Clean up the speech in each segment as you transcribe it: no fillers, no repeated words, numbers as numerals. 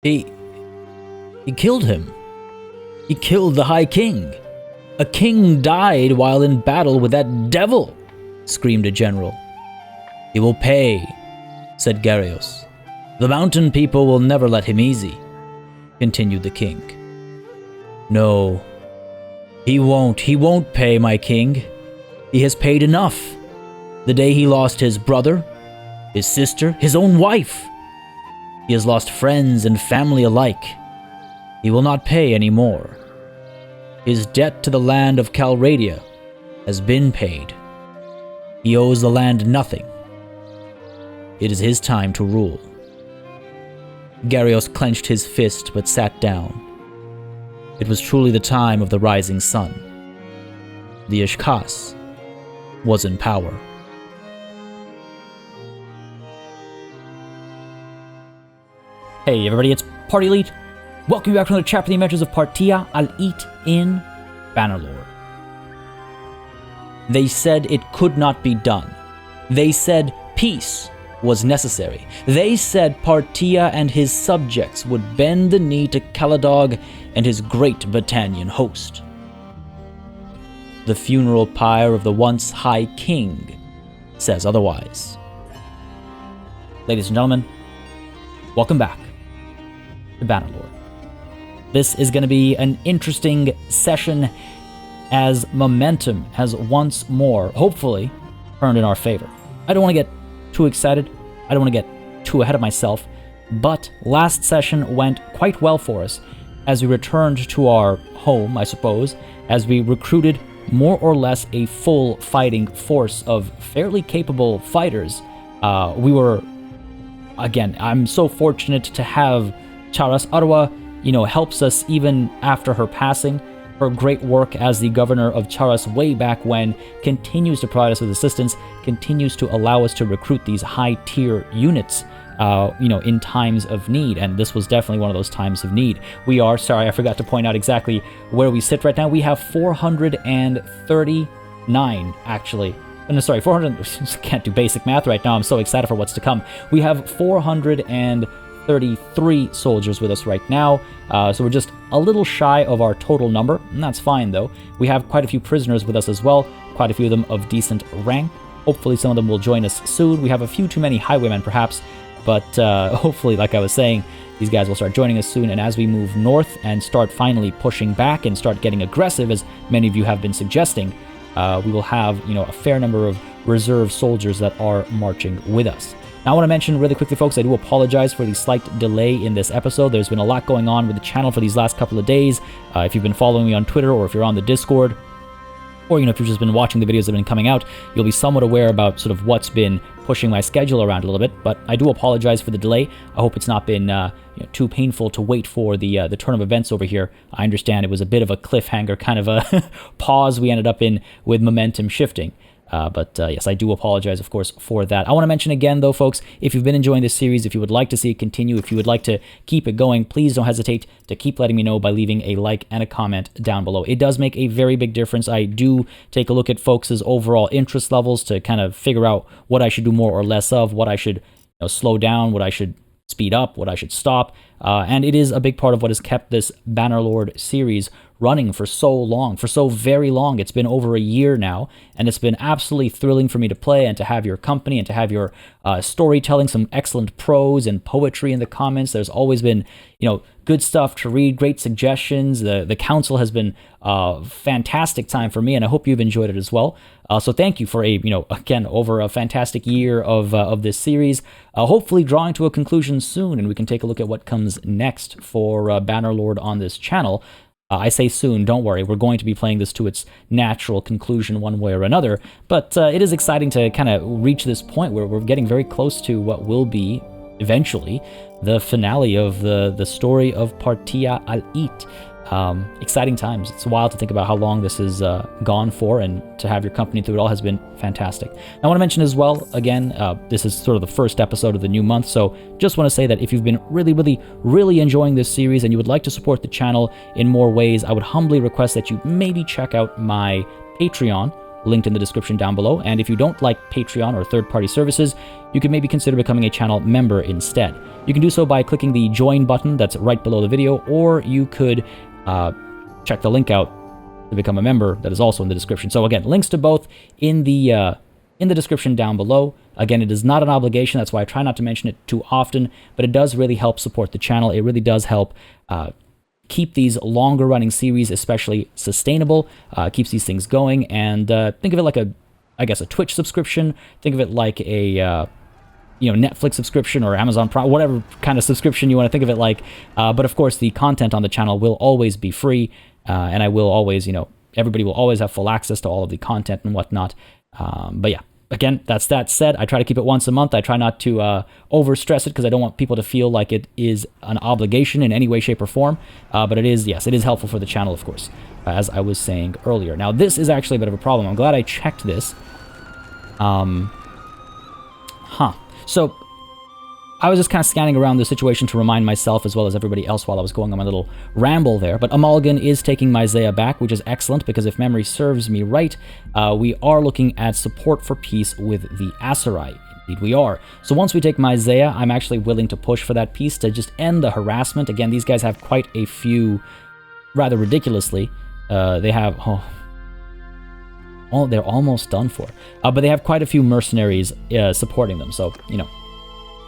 He killed him. He killed the High King. A king died while in battle with that devil, screamed a general. He will pay, said Garios. The mountain people will never let him easy, continued the king. No, he won't pay, my king. He has paid enough. The day he lost his brother, his sister, his own wife. He has lost friends and family alike. He will not pay any more. His debt to the land of Calradia has been paid. He owes the land nothing. It is his time to rule. Garios clenched his fist but sat down. It was truly the time of the rising sun. The Ishkas was in power. Hey everybody, it's Party Elite. Welcome back to another chapter of the Adventures of Partia Al-Eat in Bannerlord. They said it could not be done. They said peace was necessary. They said Partia and his subjects would bend the knee to Caladog and his great Battalion host. The funeral pyre of the once High King says otherwise. Ladies and gentlemen, welcome back to Bannerlord. This is going to be an interesting session as momentum has once more, hopefully, turned in our favor. I don't want to get too excited. I don't want to get too ahead of myself, but last session went quite well for us as we returned to our home, I suppose, as we recruited more or less a full fighting force of fairly capable fighters. I'm so fortunate to have Charas Arwa, helps us even after her passing. Her great work as the governor of Charas way back when continues to provide us with assistance, continues to allow us to recruit these high-tier units, in times of need, and this was definitely one of those times of need. We are, I forgot to point out exactly where we sit right now. We have 439, actually. No, 400, can't do basic math right now. I'm so excited for what's to come. We have 433 soldiers with us right now, so we're just a little shy of our total number, and that's fine though. We have quite a few prisoners with us as well, quite a few of them of decent rank. Hopefully some of them will join us soon. We have a few too many highwaymen perhaps, but hopefully, like I was saying, these guys will start joining us soon, and as we move north and start finally pushing back and start getting aggressive, as many of you have been suggesting, we will have, a fair number of reserve soldiers that are marching with us. Now, I want to mention really quickly, folks, I do apologize for the slight delay in this episode. There's been a lot going on with the channel for these last couple of days. If you've been following me on Twitter, or if you're on the Discord, or, if you've just been watching the videos that have been coming out, you'll be somewhat aware about sort of what's been pushing my schedule around a little bit, but I do apologize for the delay. I hope it's not been too painful to wait for the turn of events over here. I understand it was a bit of a cliffhanger, kind of a pause we ended up in with momentum shifting. But yes, I do apologize, of course, for that. I want to mention again, though, folks, if you've been enjoying this series, if you would like to see it continue, if you would like to keep it going, please don't hesitate to keep letting me know by leaving a like and a comment down below. It does make a very big difference. I do take a look at folks' overall interest levels to kind of figure out what I should do more or less of, what I should slow down, what I should speed up, what I should stop. And it is a big part of what has kept this Bannerlord series running for so long, for so very long. It's been over a year now, and it's been absolutely thrilling for me to play and to have your company and to have your storytelling, some excellent prose and poetry in the comments. There's always been, good stuff to read, great suggestions. The council has been a fantastic time for me, and I hope you've enjoyed it as well. So thank you for again, over a fantastic year of this series. Hopefully drawing to a conclusion soon, and we can take a look at what comes next for Bannerlord on this channel. I say soon, don't worry, we're going to be playing this to its natural conclusion one way or another, but it is exciting to kind of reach this point where we're getting very close to what will be, eventually, the finale of the story of Partia Al-Eat. Exciting times. It's wild to think about how long this has gone for, and to have your company through it all has been fantastic. Now, I want to mention as well, again, this is sort of the first episode of the new month, so just want to say that if you've been really enjoying this series and you would like to support the channel in more ways, I would humbly request that you maybe check out my Patreon. linked in the description down below. And if you don't like Patreon or third-party services, you could maybe consider becoming a channel member instead. You can do so by clicking the join button that's right below the video, or you could check the link out to become a member that is also in the description. So again, links to both in the description down below. Again, it is not an obligation, that's why I try not to mention it too often, but it does really help support the channel. It really does help keep these longer running series especially sustainable, keeps these things going, and think of it like I guess a Twitch subscription. Think of it like a Netflix subscription or Amazon Prime, whatever kind of subscription you want to think of it like. But of course, the content on the channel will always be free, and I will always, everybody will always have full access to all of the content and whatnot. But yeah, again, that's that said. I try to keep it once a month. I try not to over-stress it because I don't want people to feel like it is an obligation in any way, shape, or form. But it is, yes, it is helpful for the channel, of course, as I was saying earlier. Now, this is actually a bit of a problem. I'm glad I checked this. So, I was just kind of scanning around the situation to remind myself as well as everybody else while I was going on my little ramble there. But Amalgan is taking Myzea back, which is excellent because if memory serves me right, we are looking at support for peace with the Aserai. Indeed we are. So once we take Myzea, I'm actually willing to push for that peace to just end the harassment. Again, these guys have quite a few, rather ridiculously, they have... Oh, they're almost done for. But they have quite a few mercenaries supporting them, so,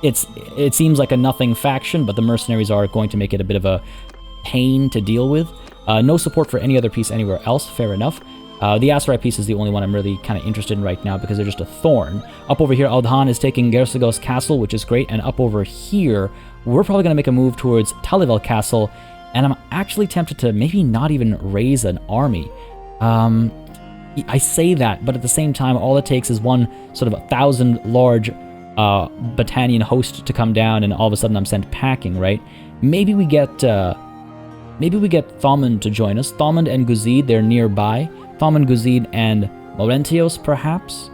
it seems like a nothing faction, but the mercenaries are going to make it a bit of a pain to deal with. No support for any other piece anywhere else, fair enough. The Aserai piece is the only one I'm really kind of interested in right now because they're just a thorn. Up over here, Aldhan is taking Gersagos Castle, which is great, and up over here, we're probably going to make a move towards Talivel Castle, and I'm actually tempted to maybe not even raise an army. I say that, but at the same time, all it takes is one sort of 1,000 large battalion host to come down, and all of a sudden I'm sent packing, right? Maybe we get Thomond to join us. Thomond and Guzid, they're nearby. Thomond, Guzid, and Laurentios, perhaps.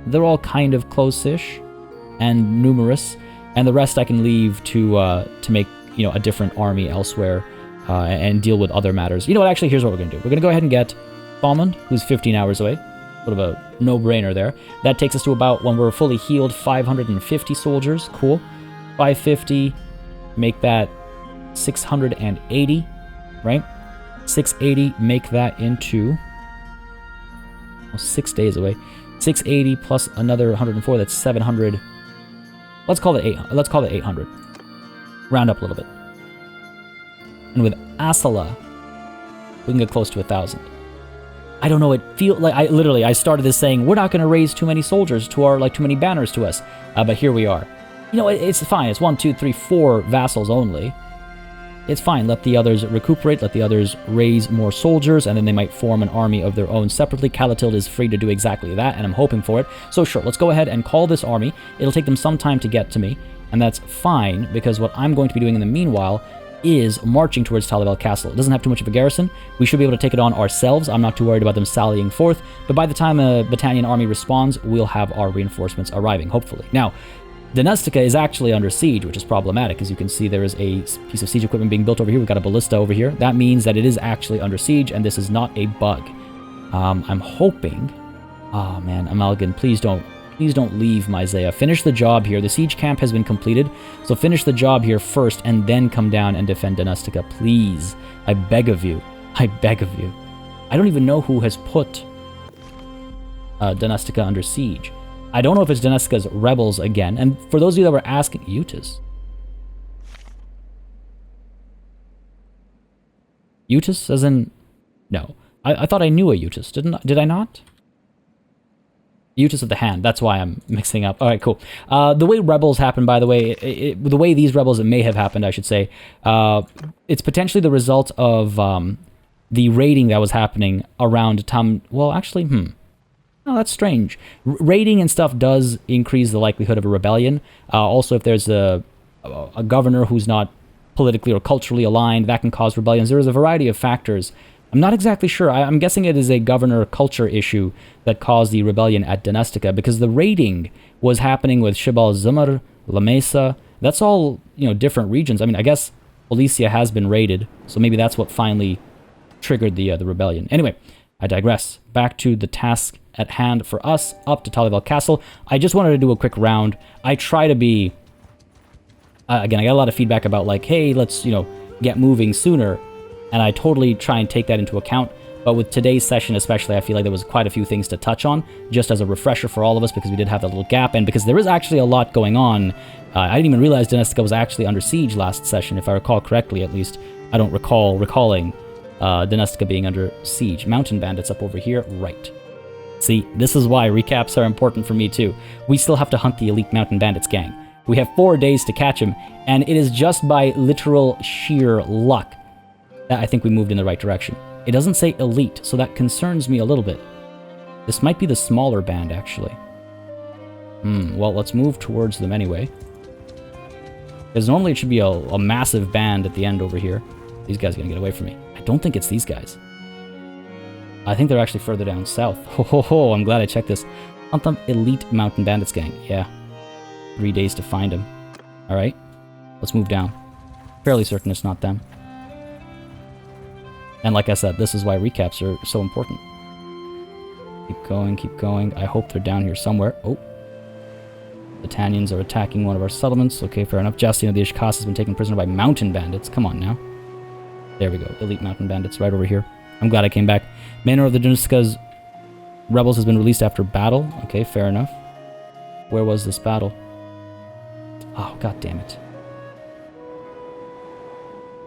They're all kind of close-ish and numerous, and the rest I can leave to make a different army elsewhere and deal with other matters. You know what? Actually, here's what we're gonna do. We're gonna go ahead and get Thomond, who's 15 hours away. Sort of a no-brainer there. That takes us to about, when we're fully healed, 550 soldiers. Cool. 550, make that 680, right? 680, make that into... 6 days away. 680 plus another 104, that's 700. Let's call it 800. Round up a little bit. And with Asala, we can get close to 1,000. I don't know, it feels like I started this saying, we're not going to raise too many soldiers to our, too many banners to us. But here we are. It's fine. It's 1, 2, 3, 4 vassals only. It's fine. Let the others recuperate, let the others raise more soldiers, and then they might form an army of their own separately. Calatilde is free to do exactly that, and I'm hoping for it. So sure, let's go ahead and call this army. It'll take them some time to get to me, and that's fine, because what I'm going to be doing in the meanwhile is marching towards Talivel Castle. It doesn't have too much of a garrison. We should be able to take it on ourselves. I'm not too worried about them sallying forth, but by the time a battalion army responds, we'll have our reinforcements arriving, hopefully. Now, Danustica is actually under siege, which is problematic. As you can see, there is a piece of siege equipment being built over here. We've got a ballista over here. That means that it is actually under siege, and this is not a bug. I'm hoping... Oh, man, Amalgan, please don't leave Myzea. Finish the job here. The siege camp has been completed, so finish the job here first, and then come down and defend Danustica, please. I beg of you. I beg of you. I don't even know who has put Danustica under siege. I don't know if it's Danustica's rebels again, and for those of you that were asking... Eutis? Eutis as in... No. I thought I knew a Eutis, did I not? Eutis of the Hand, that's why I'm mixing up. Alright, cool. The way rebels happen, by the way, the way these rebels may have happened, I should say, it's potentially the result of the raiding that was happening around well, actually, Oh, that's strange. Raiding and stuff does increase the likelihood of a rebellion. Also, if there's a governor who's not politically or culturally aligned, that can cause rebellions. There is a variety of factors. I'm not exactly sure. I'm guessing it is a governor culture issue that caused the rebellion at Danustica, because the raiding was happening with Shibal Zumar, La Mesa. That's all, different regions. I mean, I guess Policia has been raided, so maybe that's what finally triggered the rebellion. Anyway, I digress. Back to the task at hand for us, up to Talival Castle. I just wanted to do a quick round. I try to be... again, I got a lot of feedback about like, hey, let's, you know, get moving sooner. And I totally try and take that into account. But with today's session especially, I feel like there was quite a few things to touch on, just as a refresher for all of us, because we did have that little gap, and because there is actually a lot going on. I didn't even realize Domestica was actually under siege last session, if I recall correctly at least. I don't recall recalling Domestica being under siege. Mountain bandits up over here, right. See, this is why recaps are important for me too. We still have to hunt the elite mountain bandits gang. We have 4 days to catch him, and it is just by literal sheer luck that I think we moved in the right direction. It doesn't say elite, so that concerns me a little bit. This might be the smaller band, actually. Well, let's move towards them anyway. Because normally it should be a massive band at the end over here. These guys are going to get away from me. I don't think it's these guys. I think they're actually further down south. Ho ho ho, I'm glad I checked this. Hunt them elite mountain bandits gang. Yeah. 3 days to find them. Alright. Let's move down. Fairly certain it's not them. And like I said, this is why recaps are so important. Keep going, keep going. I hope they're down here somewhere. Oh. Battalions are attacking one of our settlements. Okay, fair enough. Justine of the Ishkas has been taken prisoner by mountain bandits. Come on now. There we go. Elite mountain bandits right over here. I'm glad I came back. Bannerlord of the Domestica's rebels has been released after battle. Okay, fair enough. Where was this battle? Oh, god damn it.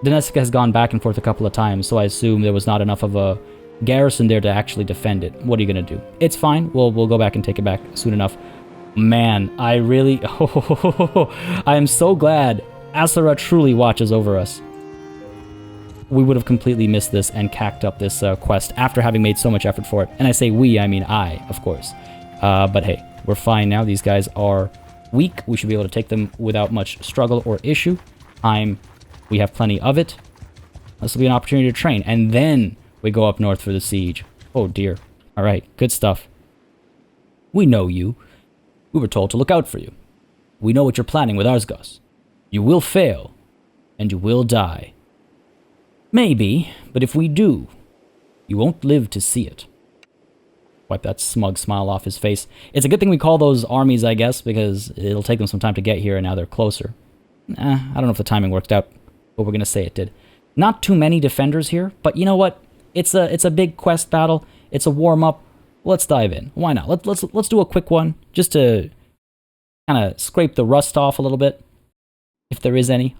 Domestica has gone back and forth a couple of times, so I assume there was not enough of a garrison there to actually defend it. What are you gonna do? It's fine. We'll go back and take it back soon enough. Man, I really... I am so glad Aserai truly watches over us. We would have completely missed this and cacked up this quest after having made so much effort for it. And I say we, I mean I, of course. But hey, we're fine now. These guys are weak. We should be able to take them without much struggle or issue. We have plenty of it. This will be an opportunity to train. And then we go up north for the siege. Oh dear. Alright, good stuff. We know you. We were told to look out for you. We know what you're planning with Arsgos. You will fail. And you will die. Maybe, but if we do, you won't live to see it. Wipe that smug smile off his face. It's a good thing we call those armies, I guess, because it'll take them some time to get here and now they're closer. I don't know if the timing worked out, but we're going to say it did. Not too many defenders here, but you know what? It's a big quest battle. It's a warm-up. Let's dive in. Why not? Let's do a quick one, just to kind of scrape the rust off a little bit, if there is any.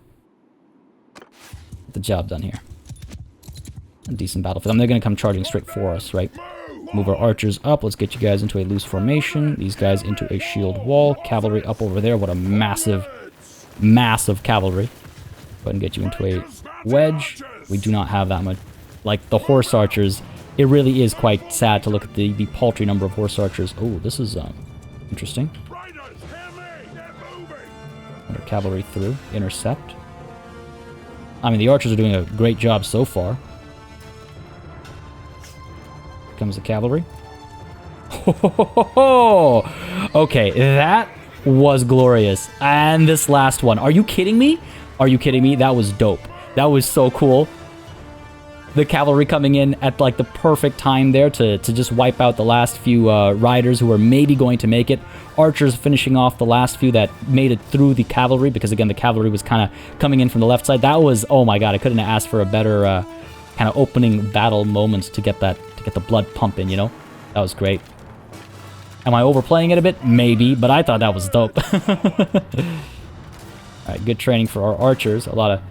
Get the job done here. A decent battle for them. They're going to come charging straight for us, right? Move our archers up. Let's get you guys into a loose formation. These guys into a shield wall. Cavalry up over there. What a massive, massive cavalry. Go ahead and get you into a wedge. We do not have that much. Like the horse archers, it really is quite sad to look at the paltry number of horse archers. Oh, this is interesting. Under cavalry through. Intercept. I mean, the archers are doing a great job so far. Comes the cavalry. Okay, that was glorious. And this last one. Are you kidding me? Are you kidding me? That was dope. That was so cool. The cavalry coming in at like the perfect time there to just wipe out the last few riders who were maybe going to make it. Archers finishing off the last few that made it through the cavalry, because again the cavalry was kind of coming in from the left side. That was, oh my god, I couldn't have asked for a better kind of opening battle moment to get that, to get the blood pumping, you know? That was great. Am I overplaying it a bit? Maybe, but I thought that was dope. Alright, good training for our archers. A lot of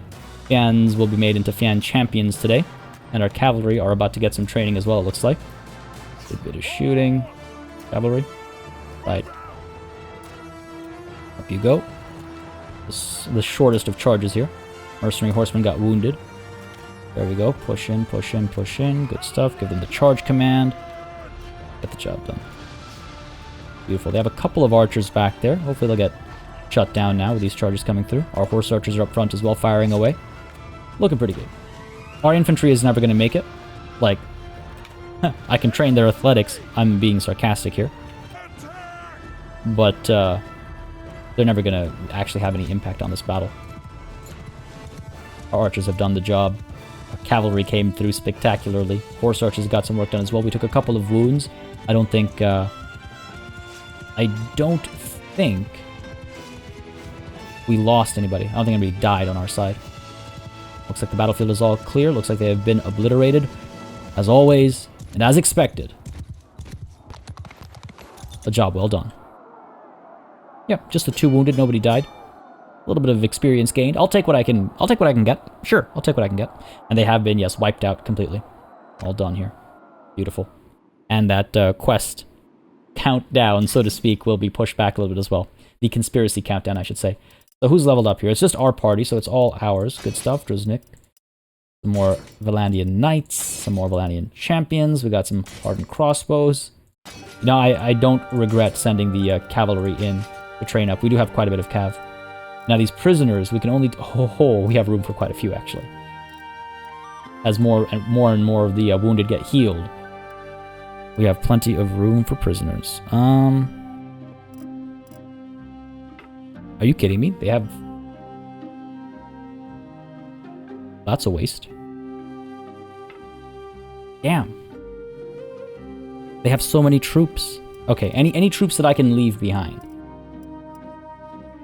Fians will be made into Fian champions today. And our cavalry are about to get some training as well, it looks like. Good bit of shooting. Cavalry. Right. Up you go. The shortest of charges here. Mercenary horseman got wounded. There we go. Push in, push in, push in. Good stuff. Give them the charge command. Get the job done. Beautiful. They have a couple of archers back there. Hopefully they'll get shut down now with these charges coming through. Our horse archers are up front as well, firing away. Looking pretty good. Our infantry is never going to make it. Like, I can train their athletics. I'm being sarcastic here. But, they're never going to actually have any impact on this battle. Our archers have done the job. Our cavalry came through spectacularly. Horse archers got some work done as well. We took a couple of wounds. I don't think we lost anybody. I don't think anybody died on our side. Looks like the battlefield is all clear. Looks like they have been obliterated. As always, and as expected. A job well done. Yep, just the 2 wounded, nobody died. A little bit of experience gained. I'll take what I can get. Sure, I'll take what I can get. And they have been, yes, wiped out completely. All done here. Beautiful. And that quest countdown, so to speak, will be pushed back a little bit as well. The conspiracy countdown, I should say. So who's leveled up here? It's just our party, so it's all ours. Good stuff, Driznik. Some more Valandian knights, some more Valandian champions. We got some hardened crossbows. You know, I don't regret sending the cavalry in to train up. We do have quite a bit of cav. Now these prisoners, we can only... Oh, we have room for quite a few, actually. As more and more of the wounded get healed, we have plenty of room for prisoners. Are you kidding me? They have... That's a waste. Damn. They have so many troops. Okay, any troops that I can leave behind.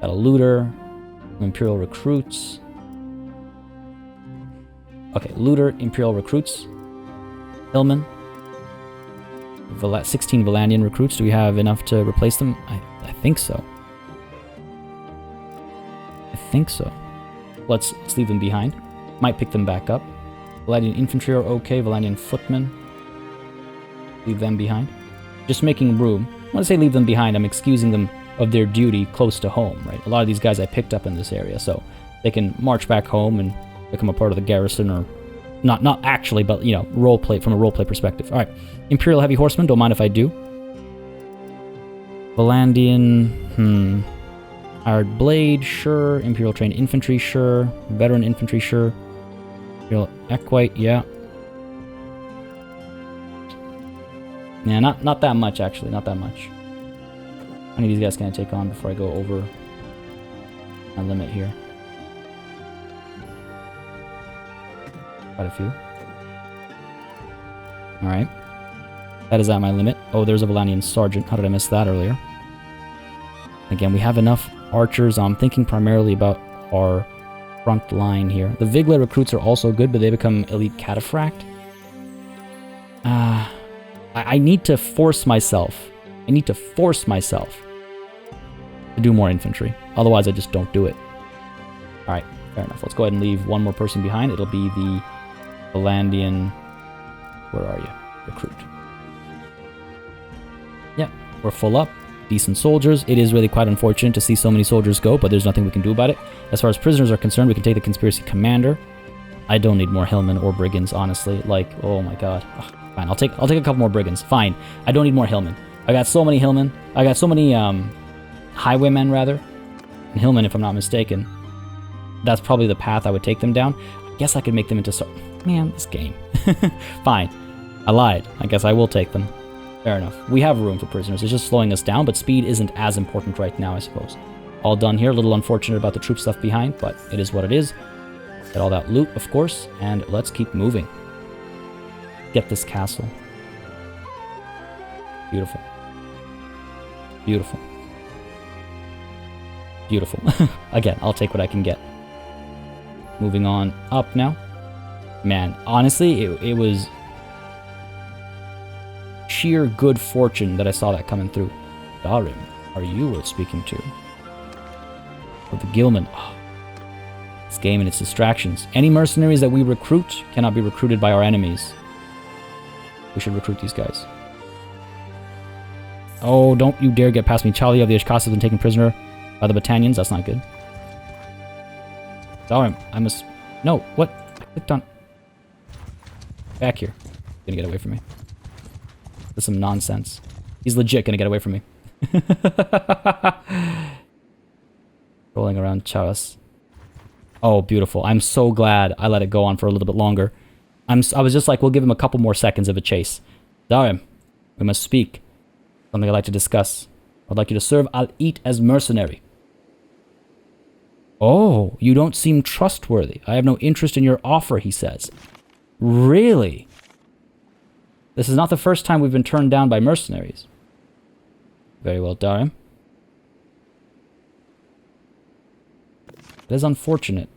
Got a looter. Imperial recruits. Okay, looter, Imperial recruits. Hillman. 16 Valandian recruits. Do we have enough to replace them? I think so. I think so. Let's leave them behind. Might pick them back up. Valandian infantry are okay. Valandian footmen. Leave them behind. Just making room. When I say leave them behind, I'm excusing them of their duty close to home, right? A lot of these guys I picked up in this area, so they can march back home and become a part of the garrison, or not actually, but, you know, roleplay from a roleplay perspective. All right, Imperial heavy horsemen, don't mind if I do. Valandian, hired blade, sure. Imperial trained infantry, sure. Veteran infantry, sure. Imperial equite, yeah. Yeah, not that much, actually, not that much. How many of these guys can I take on before I go over my limit here? Quite a few. Alright. That is at my limit. Oh, there's a Valandian sergeant. How did I miss that earlier? Again, we have enough archers. I'm thinking primarily about our front line here. The Vigla recruits are also good, but they become elite cataphract. I need to force myself. I need to force myself to do more infantry. Otherwise, I just don't do it. Alright, fair enough. Let's go ahead and leave one more person behind. It'll be the Valandian... Where are you? Recruit. Yeah, we're full up. Decent soldiers. It is really quite unfortunate to see so many soldiers go, but there's nothing we can do about it. As far as prisoners are concerned, we can take the conspiracy commander. I don't need more hillmen or brigands, honestly. Like, oh my god. Ugh, fine, I'll take a couple more brigands. Fine. I don't need more hillmen. I got so many hillmen. I got so many highwaymen, rather. And hillmen, if I'm not mistaken. That's probably the path I would take them down. I guess I could make them into... Man, this game. Fine. I lied. I guess I will take them. Fair enough. We have room for prisoners. It's just slowing us down, but speed isn't as important right now, I suppose. All done here. A little unfortunate about the troops left behind, but it is what it is. Get all that loot, of course, and let's keep moving. Get this castle. Beautiful. Beautiful. Beautiful. Again, I'll take what I can get. Moving on up now. Man, honestly, it was sheer good fortune that I saw that coming through. Darim, are you worth speaking to? Or the Gilman. Oh, this game and its distractions. Any mercenaries that we recruit cannot be recruited by our enemies. We should recruit these guys. Oh, don't you dare get past me. Charlie of the Ishkas has been taken prisoner by the battalions. That's not good. Darim, I must... No, what? I clicked on... Back here. Gonna get away from me. This is some nonsense. He's legit gonna get away from me. Rolling around Charas. Oh, beautiful. I'm so glad I let it go on for a little bit longer. I was just like, we'll give him a couple more seconds of a chase. Darim, we must speak. Something I'd like to discuss. I'd like you to serve Al-Eat as mercenary. Oh, you don't seem trustworthy. I have no interest in your offer, he says. Really? This is not the first time we've been turned down by mercenaries. Very well, Darim. It is unfortunate.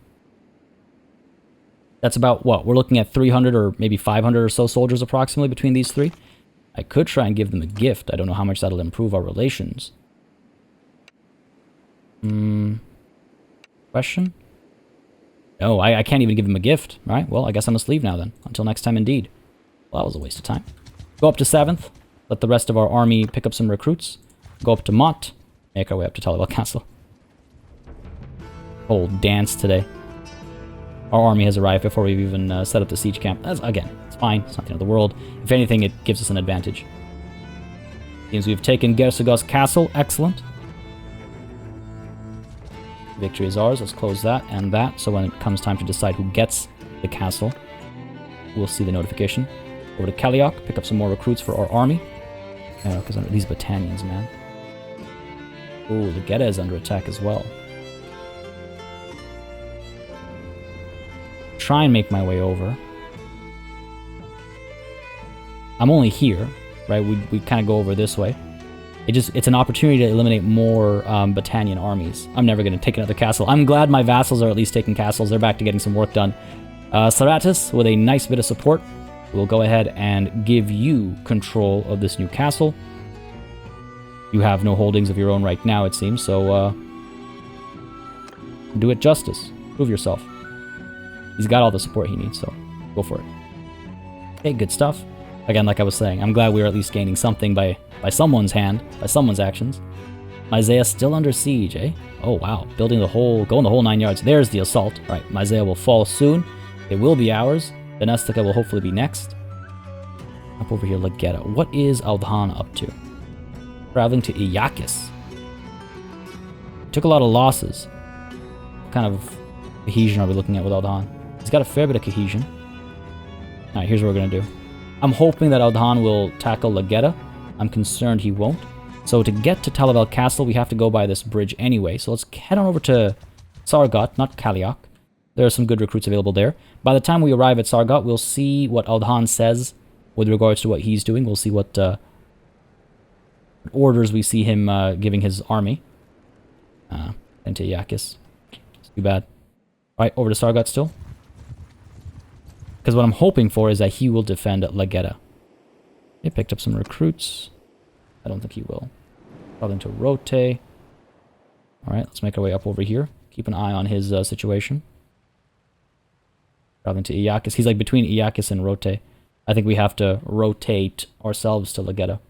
That's about what? We're looking at 300 or maybe 500 or so soldiers approximately between these three. I could try and give them a gift. I don't know how much that'll improve our relations. Question? No, I can't even give him a gift. All right, well, I guess I must leave now then. Until next time, indeed. Well, that was a waste of time. Go up to 7th. Let the rest of our army pick up some recruits. Go up to Mott. Make our way up to Talibel Castle. Whole dance today. Our army has arrived before we've even set up the siege camp. Again, it's fine. It's not the end of the world. If anything, it gives us an advantage. Seems we've taken Gersigos Castle. Excellent. Victory is ours. Let's close that and that. So when it comes time to decide who gets the castle, we'll see the notification. Over to Kaliok. Pick up some more recruits for our army. Because under these battalions, man. Ooh, Legeta is under attack as well. Try and make my way over. I'm only here, right? We kind of go over this way. It's an opportunity to eliminate more battalion armies. I'm never going to take another castle. I'm glad my vassals are at least taking castles. They're back to getting some work done. Saratus, with a nice bit of support, will go ahead and give you control of this new castle. You have no holdings of your own right now, it seems, so do it justice. Prove yourself. He's got all the support he needs, so go for it. Okay, good stuff. Again, like I was saying, I'm glad we are at least gaining something by someone's hand, by someone's actions. Myzea still under siege, eh? Oh, wow. Going the whole 9 yards. There's the assault. All right, Myzea will fall soon. It will be ours. Venestica will hopefully be next. Up over here, Legeta. What is Aldhan up to? Traveling to Iyakis. Took a lot of losses. What kind of cohesion are we looking at with Aldhan? He's got a fair bit of cohesion. Alright, here's what we're going to do. I'm hoping that Aldhan will tackle Legeta. I'm concerned he won't. So to get to Talibel Castle, we have to go by this bridge anyway. So let's head on over to Sargot, not Kaliok. There are some good recruits available there. By the time we arrive at Sargot, we'll see what Aldhan says with regards to what he's doing. We'll see what orders we see him giving his army. Into Yakis. It's too bad. Alright, over to Sargot still. Because what I'm hoping for is that he will defend Legeta. He picked up some recruits. I don't think he will. Probably to Rote. Alright, let's make our way up over here. Keep an eye on his situation. Traveling to Iyakis. He's like between Iyakis and Rote. I think we have to rotate ourselves to Legeta.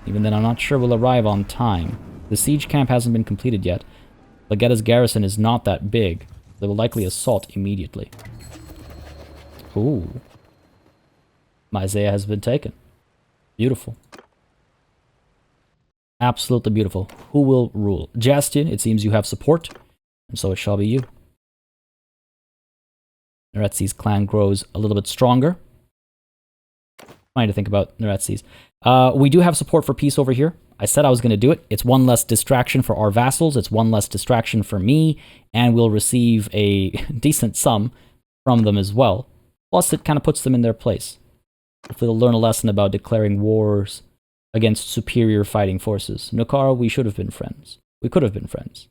Even then, I'm not sure we'll arrive on time. The siege camp hasn't been completed yet. Legeta's garrison is not that big. They will likely assault immediately. Ooh. Myzea has been taken. Beautiful. Absolutely beautiful. Who will rule? Jastian, it seems you have support, and so it shall be you. Neretzi's clan grows a little bit stronger. Trying to think about Neretzi's. We do have support for peace over here. I said I was going to do it. It's one less distraction for our vassals. It's one less distraction for me, and we'll receive a decent sum from them as well. Plus, it kind of puts them in their place. Hopefully they'll learn a lesson about declaring wars against superior fighting forces. Nokara, we should have been friends. We could have been friends.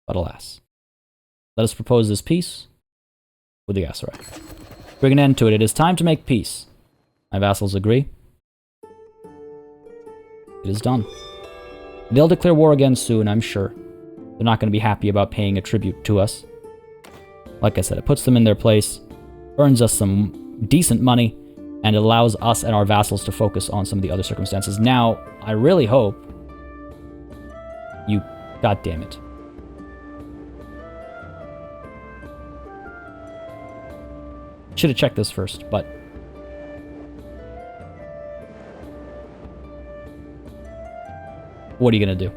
But alas. Let us propose this peace with the Aserai. Bring an end to it. It is time to make peace. My vassals agree. It is done. They'll declare war again soon, I'm sure. They're not going to be happy about paying a tribute to us. Like I said, it puts them in their place, earns us some decent money, and it allows us and our vassals to focus on some of the other circumstances. Now, I really hope you... God damn it. Should have checked this first, but... What are you gonna do?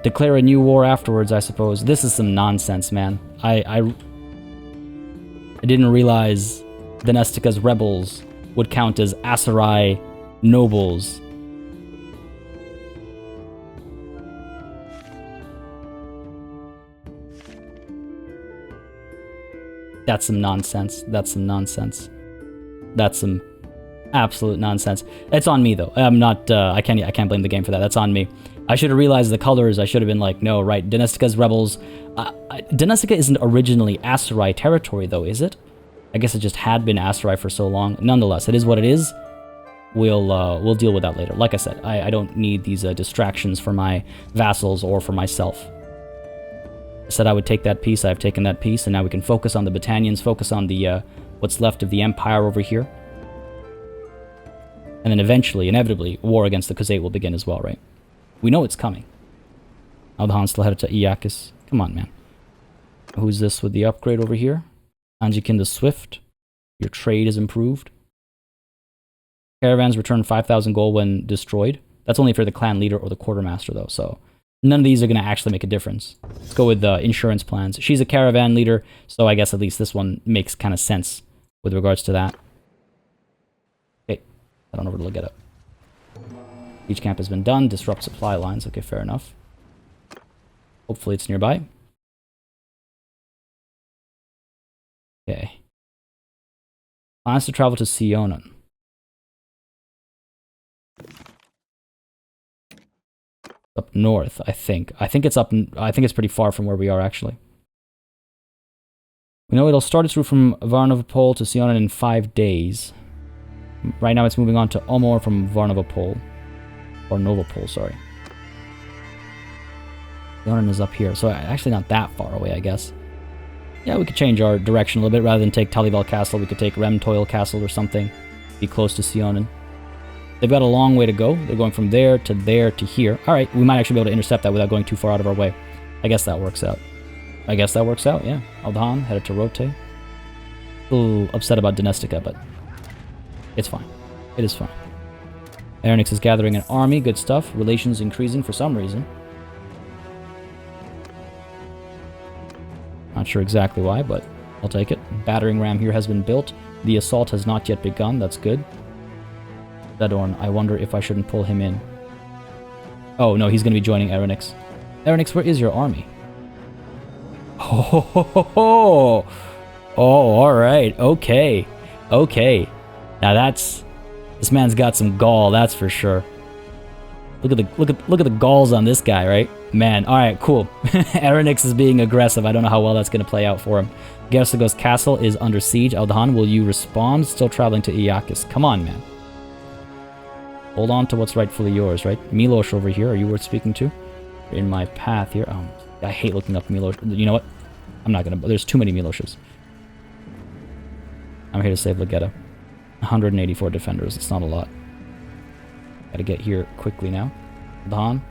Declare a new war afterwards, I suppose. This is some nonsense, man. I didn't realize Venestica's rebels would count as Aserai nobles. That's some nonsense. That's some nonsense. That's some absolute nonsense. It's on me though. I'm not. I can't blame the game for that. That's on me. I should have realized the colors. I should have been like, no, right. Dinestica's rebels. Dinestica isn't originally Aserai territory though, is it? I guess it just had been Aserai for so long. Nonetheless, it is what it is. We'll deal with that later. Like I said, I don't need these distractions for my vassals or for myself. I said I would take that piece. I've taken that piece, and now we can focus on the battalions, focus on the what's left of the Empire over here. And then eventually, inevitably, war against the Khuzait will begin as well, right? We know it's coming. Aldahan still headed to Iakis. Come on, man. Who's this with the upgrade over here? Anjikin the Swift. Your trade is improved. Caravans return 5,000 gold when destroyed. That's only for the clan leader or the quartermaster, though, so none of these are going to actually make a difference. Let's go with the insurance plans. She's a caravan leader, so I guess at least this one makes kind of sense with regards to that. Okay, head on over to Legetta. Each camp has been done. Disrupt supply lines. Okay, fair enough. Hopefully it's nearby. Okay. Plans to travel to Sionon. Up north, I think. I think it's pretty far from where we are, actually. We know it'll start its route from Varnavapol to Sionon in 5 days. Right now it's moving on to Omor from Varnavapol. Or Novapol, sorry. Sionon is up here, so actually not that far away, I guess. Yeah, we could change our direction a little bit. Rather than take Talival Castle, we could take Remtoil Castle or something. Be close to Sionon. They've got a long way to go. They're going from there to here. Alright, we might actually be able to intercept that without going too far out of our way. I guess that works out. Yeah. Aldahan headed to Rote. A little upset about Dinestica, but it's fine. It is fine. Aronix is gathering an army. Good stuff. Relations increasing for some reason. Not sure exactly why, but I'll take it. Battering ram here has been built. The assault has not yet begun. That's good. Zadorn, I wonder if I shouldn't pull him in. Oh, no, he's going to be joining Aronix. Aronix, where is your army? Oh, alright. Okay. Now that's... This man's got some gall, that's for sure. Look at the galls on this guy, right? Man, alright, cool. Aronix is being aggressive. I don't know how well that's going to play out for him. Gersigos Castle is under siege. Aldahan, will you respond? Still traveling to Iakis. Come on, man. Hold on to what's rightfully yours, right? Milosh over here, are you worth speaking to? You're in my path here. Oh, I hate looking up Milosh. You know what? I'm not gonna... There's too many Miloshes. I'm here to save Legetta. 184 defenders. It's not a lot. Gotta get here quickly now. Aldahan.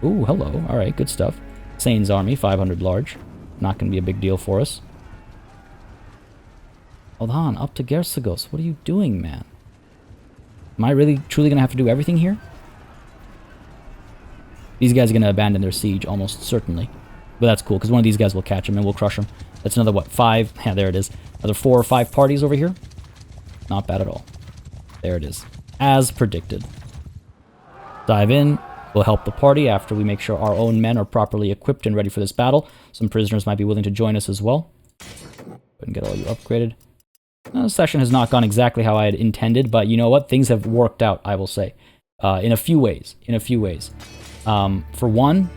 Ooh, hello. Alright, good stuff. Sane's army, 500 large. Not gonna be a big deal for us. Aldahan, up to Gersigos. What are you doing, man? Am I really, truly going to have to do everything here? These guys are going to abandon their siege, almost certainly. But that's cool, because one of these guys will catch them and we'll crush them. That's another, what, 5? Yeah, there it is. Another 4 or 5 parties over here. Not bad at all. There it is. As predicted. Dive in. We'll help the party after we make sure our own men are properly equipped and ready for this battle. Some prisoners might be willing to join us as well. Go ahead and get all you upgraded. This session has not gone exactly how I had intended, but you know what? Things have worked out, I will say. In a few ways. For one,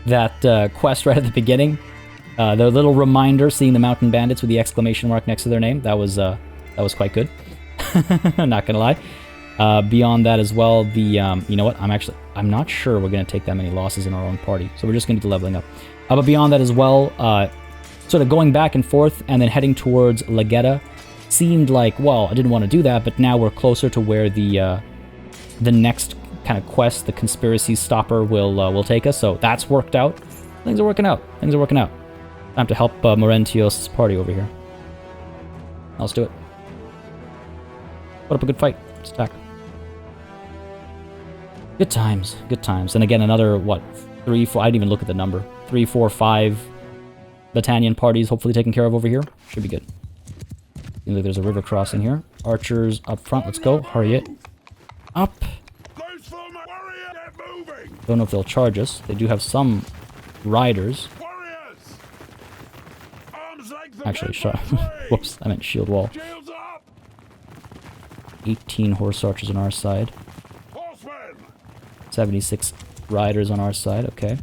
that quest right at the beginning, the little reminder, seeing the mountain bandits with the exclamation mark next to their name, that was quite good. Not gonna lie. Beyond that as well, the you know what? I'm not sure we're gonna take that many losses in our own party, so we're just gonna do leveling up. But beyond that as well, sort of going back and forth and then heading towards Legetta seemed like, well, I didn't want to do that, but now we're closer to where the next kind of quest, the conspiracy stopper, will take us. So that's worked out. Things are working out. Time to help Morentios' party over here. Let's do it. Put up a good fight. Let's attack. Good times. And again, another, what, 3, 4, I didn't even look at the number. 3, 4, 5 battalion parties hopefully taken care of over here. Should be good. Seems like there's a river crossing here. Archers up front. Let's go. Hurry it. Up. Don't know if they'll charge us. They do have some riders. Actually, whoops, I meant shield wall. 18 horse archers on our side. 76 riders on our side, okay.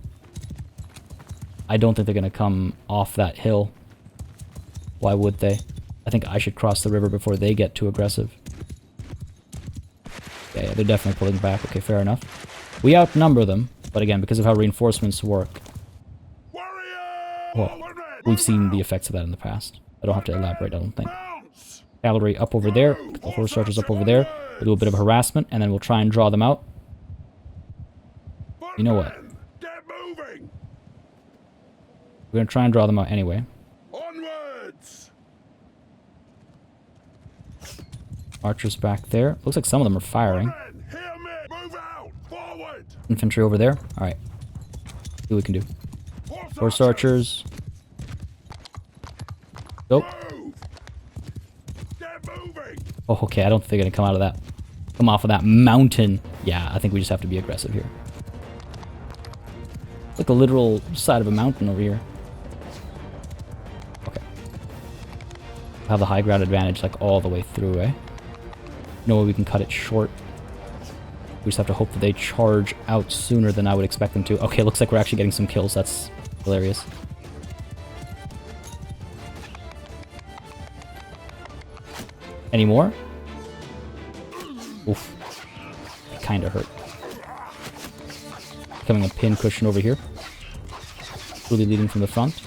I don't think they're gonna come off that hill. Why would they? I think I should cross the river before they get too aggressive. Yeah, they're definitely pulling back. Okay, fair enough. We outnumber them, but again, because of how reinforcements work, well, we've seen the effects of that in the past. I don't have to elaborate, I don't think. Cavalry up over there, the horse archers up over there. We'll do a bit of harassment, and then we'll try and draw them out. You know what? We're gonna try and draw them out anyway. Archers back there. Looks like some of them are firing. Infantry over there. Alright. See what we can do. Horse archers. Go. Oh, okay. I don't think they're going to come out of that. Come off of that mountain. Yeah, I think we just have to be aggressive here. Like a literal side of a mountain over here. Okay. Have the high ground advantage like all the way through, eh? No way we can cut it short. We just have to hope that they charge out sooner than I would expect them to. Okay, looks like we're actually getting some kills. That's hilarious. Any more? Oof. That kinda hurt. Becoming a pin cushion over here. Really leading from the front.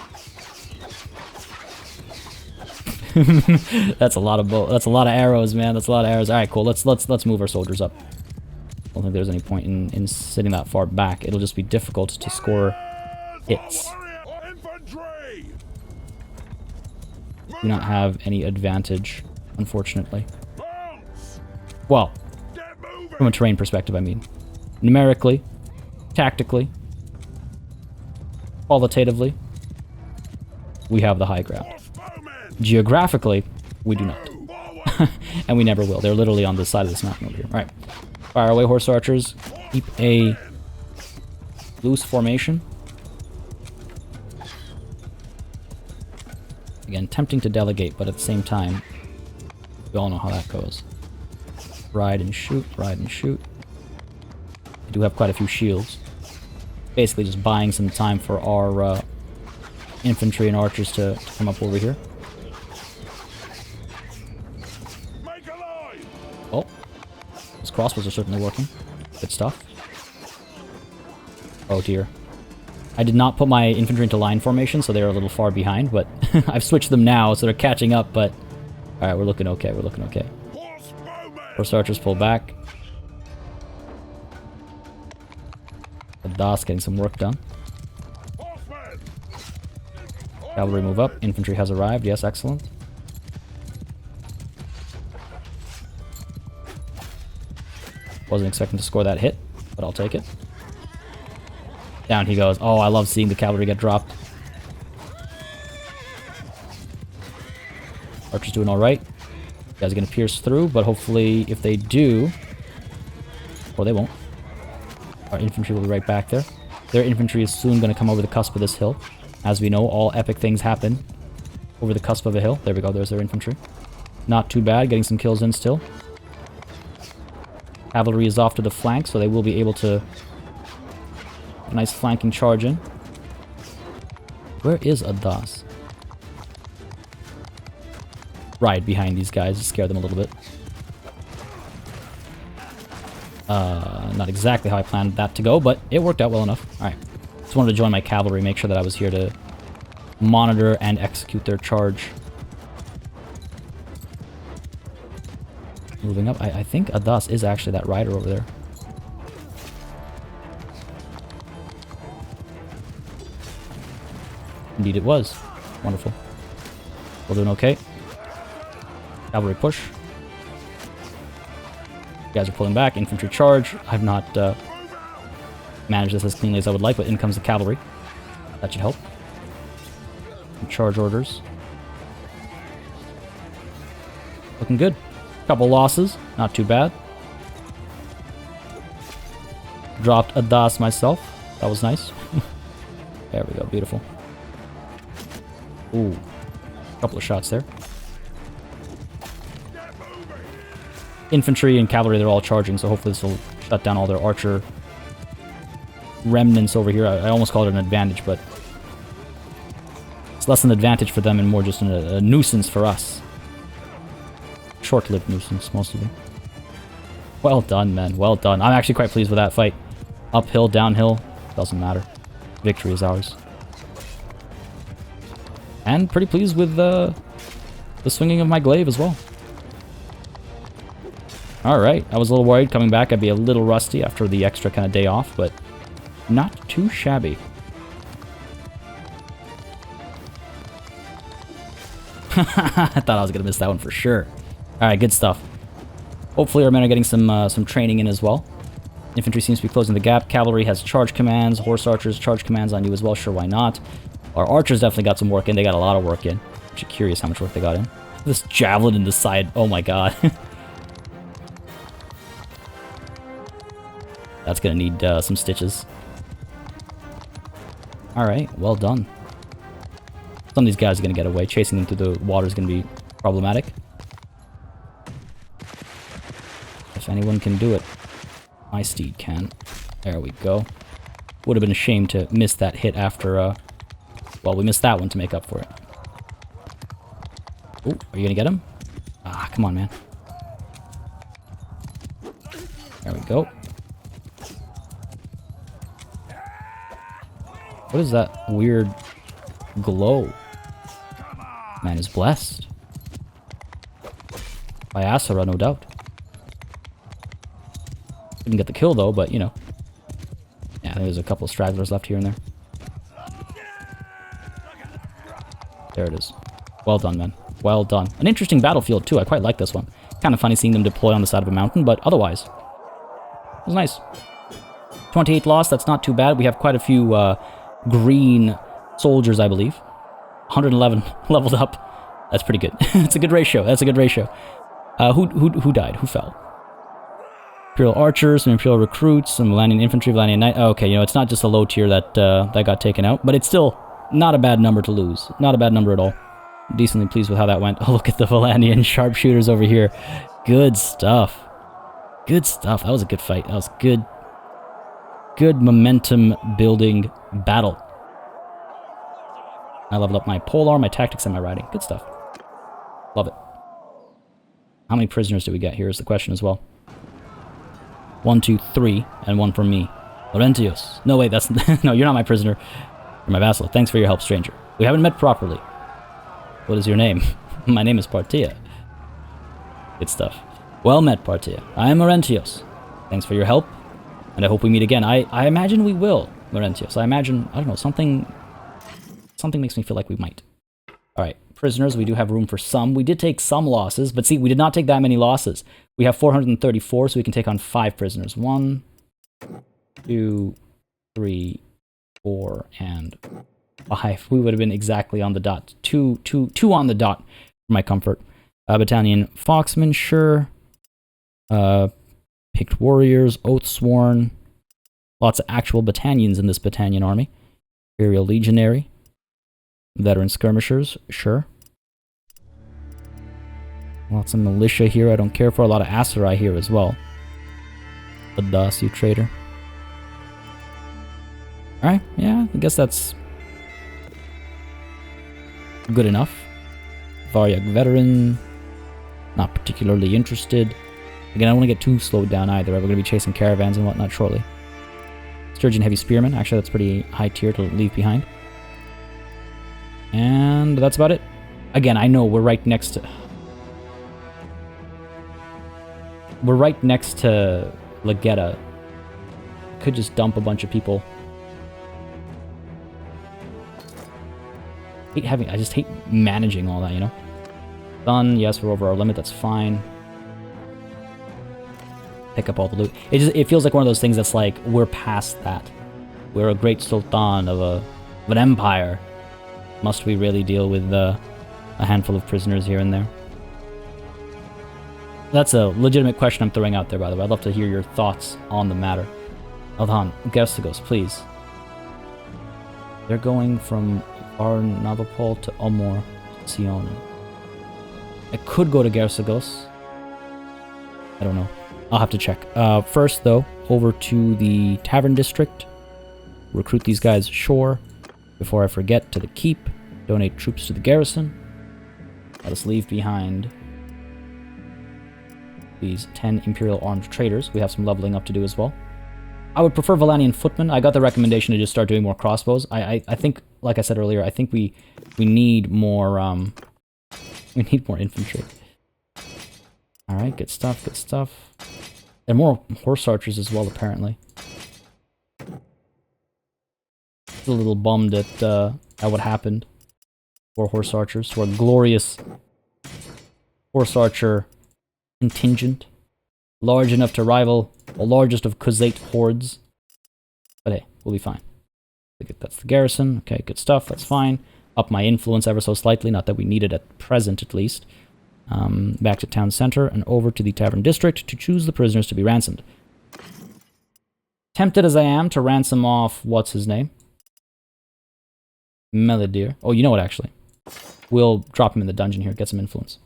That's a lot of that's a lot of arrows, man. That's a lot of arrows. All right, cool. Let's move our soldiers up. I don't think there's any point in sitting that far back. It'll just be difficult to score hits. Do not have any advantage, unfortunately. Well, from a terrain perspective, I mean. Numerically, tactically, qualitatively, we have the high ground. Geographically, we do not. And we never will. They're literally on this side of this mountain over here. Alright. Fire away, horse archers. Keep a loose formation. Again, tempting to delegate, but at the same time, we all know how that goes. Ride and shoot, ride and shoot. I do have quite a few shields. Basically just buying some time for our infantry and archers to come up over here. Oh, those crossbows are certainly working. Good stuff. Oh dear. I did not put my infantry into line formation, so they're a little far behind, but I've switched them now, so they're catching up, but... Alright, we're looking okay, we're looking okay. Horse archers pull back. The DAS getting some work done. Cavalry move up. Infantry has arrived. Yes, excellent. Wasn't expecting to score that hit, but I'll take it. Down he goes. Oh, I love seeing the cavalry get dropped. Archers doing alright. You guys are going to pierce through, but hopefully if they do... Or they won't. Our infantry will be right back there. Their infantry is soon going to come over the cusp of this hill. As we know, all epic things happen over the cusp of a hill. There we go, there's their infantry. Not too bad, getting some kills in still. Cavalry is off to the flank, so they will be able to... A nice flanking charge in. Where is Adas? Ride behind these guys to scare them a little bit. Not exactly how I planned that to go, but it worked out well enough. Alright. Just wanted to join my cavalry, make sure that I was here to monitor and execute their charge. Moving up. I think Adas is actually that rider over there. Indeed it was. Wonderful. We're doing okay. Cavalry push. You guys are pulling back. Infantry charge. I've not managed this as cleanly as I would like, but in comes the cavalry. That should help. Charge orders. Looking good. Couple losses. Not too bad. Dropped Adas myself. That was nice. There we go. Beautiful. Ooh. Couple of shots there. Infantry and cavalry, they're all charging, so hopefully this will shut down all their archer remnants over here. I almost called it an advantage, but it's less an advantage for them and more just a nuisance for us. Short-lived nuisance, mostly. Well done, men. Well done. I'm actually quite pleased with that fight. Uphill, downhill, doesn't matter. Victory is ours. And pretty pleased with the swinging of my glaive as well. Alright, I was a little worried coming back I'd be a little rusty after the extra kind of day off, but not too shabby. I thought I was going to miss that one for sure. Alright, good stuff. Hopefully our men are getting some training in as well. Infantry seems to be closing the gap. Cavalry has charge commands. Horse archers charge commands on you as well. Sure, why not? Our archers definitely got some work in. They got a lot of work in. I'm actually curious how much work they got in. This javelin in the side. Oh my god. That's going to need some stitches. Alright, well done. Some of these guys are going to get away. Chasing them through the water is going to be problematic. If anyone can do it, my steed can. There we go. Would have been a shame to miss that hit after, well, we missed that one to make up for it. Oh, are you going to get him? Ah, come on, man. There we go. What is that weird glow? Man is blessed. By Aserai, no doubt. Didn't get the kill though, but you know. Yeah, there's a couple of stragglers left here and there. There it is. Well done, man. Well done. An interesting battlefield too. I quite like this one. Kind of funny seeing them deploy on the side of a mountain, but otherwise, it was nice. 28 loss, that's not too bad. We have quite a few green soldiers, I believe. 111 leveled up. That's pretty good. That's a good ratio. That's a good ratio. Who died? Who fell? Imperial archers, some Imperial recruits, some Valanian infantry, Valanian knight. Oh, okay, you know, it's not just a low tier that that got taken out, but it's still not a bad number to lose. Not a bad number at all. Decently pleased with how that went. Oh, look at the Valanian sharpshooters over here. Good stuff. Good stuff. That was a good fight. That was good. Good momentum building battle. I leveled up my polearm, my tactics, and my riding. Good stuff. Love it. How many prisoners do we get here is the question as well. 1, 2, 3, and 1 from me. Laurentius. No, wait, that's... no, you're not my prisoner. You're my vassal. Thanks for your help, stranger. We haven't met properly. What is your name? My name is Partia. Good stuff. Well met, Partia. I am Laurentius. Thanks for your help, and I hope we meet again. I imagine we will, Laurentius. I imagine, I don't know, something makes me feel like we might. Alright, prisoners, we do have room for some. We did take some losses, but see, we did not take that many losses. We have 434, so we can take on 5 prisoners. 1, 2, 3, 4, and 5. We would have been exactly on the dot. Two on the dot for my comfort. Battalion Foxmen, sure. Picked warriors, Oathsworn. Lots of actual battalions in this battalion army. Imperial Legionary. Veteran Skirmishers, sure. Lots of militia here I don't care for. A lot of Aserai here as well. Adas, you traitor. Alright, yeah, I guess that's good enough. Varyak Veteran. Not particularly interested. Again, I don't want to get too slowed down either. We're going to be chasing caravans and whatnot shortly. Sturgeon Heavy Spearman. Actually, that's pretty high tier to leave behind. And that's about it. Again, I know we're right next to... We're right next to Legetta. Could just dump a bunch of people. I just hate managing all that, you know? Done. Yes, we're over our limit. That's fine. Pick up all the loot. It feels like one of those things that's like, we're past that. We're a great sultan of an empire. Must we really deal with a handful of prisoners here and there? That's a legitimate question I'm throwing out there, by the way. I'd love to hear your thoughts on the matter. Aldhan, Gestigos, please. They're going from Varnavapol to Omor. Sion. I could go to Gersagos. I don't know. I'll have to check. First, though, over to the Tavern District. Recruit these guys ashore. Before I forget, to the keep. Donate troops to the garrison. Let us leave behind these 10 Imperial armed traders. We have some leveling up to do as well. I would prefer Valanian footmen. I got the recommendation to just start doing more crossbows. I think, like I said earlier, I think we need more we need more infantry. All right, good stuff, good stuff. And more horse archers as well, apparently. A little bummed at what happened for horse archers, to our glorious horse archer contingent, large enough to rival the largest of Khuzait hordes. But hey, we'll be fine. That's the garrison. Okay, good stuff. That's fine. Up my influence ever so slightly. Not that we need it at present, at least. Back to town center and over to the Tavern District to choose the prisoners to be ransomed. Tempted as I am to ransom off, what's his name? Melidir. Oh, you know what, actually. We'll drop him in the dungeon here, get some influence.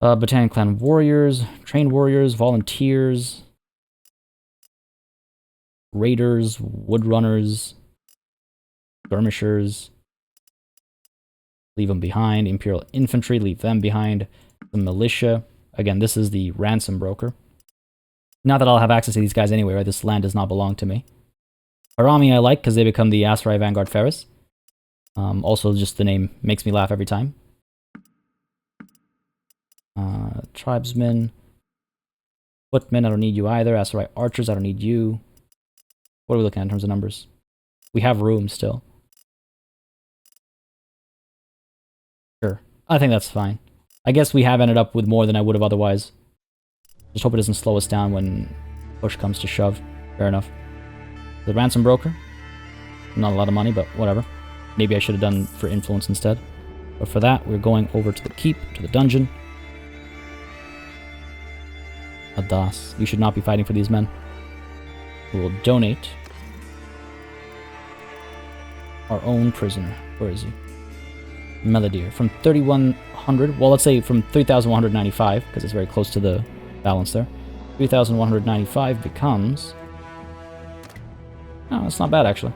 Battalion Clan warriors, trained warriors, volunteers, raiders, woodrunners, skirmishers. Leave them behind. Imperial infantry, leave them behind. The militia. Again, this is the ransom broker. Not that I'll have access to these guys anyway, right? This land does not belong to me. Arami I like because they become the Aserai Vanguard Ferris. Also, just the name makes me laugh every time. Tribesmen. Footmen, I don't need you either. Aserai archers, I don't need you. What are we looking at in terms of numbers? We have room still. Sure. I think that's fine. I guess we have ended up with more than I would have otherwise. Just hope it doesn't slow us down when push comes to shove. Fair enough. The ransom broker. Not a lot of money, but whatever. Maybe I should have done for influence instead. But for that, we're going over to the keep, to the dungeon. Adas. You should not be fighting for these men. We will donate our own prisoner. Where is he? Melidir. From 3,100, well, let's say from 3,195, because it's very close to the balance there. 3,195 becomes... Oh, that's not bad, actually.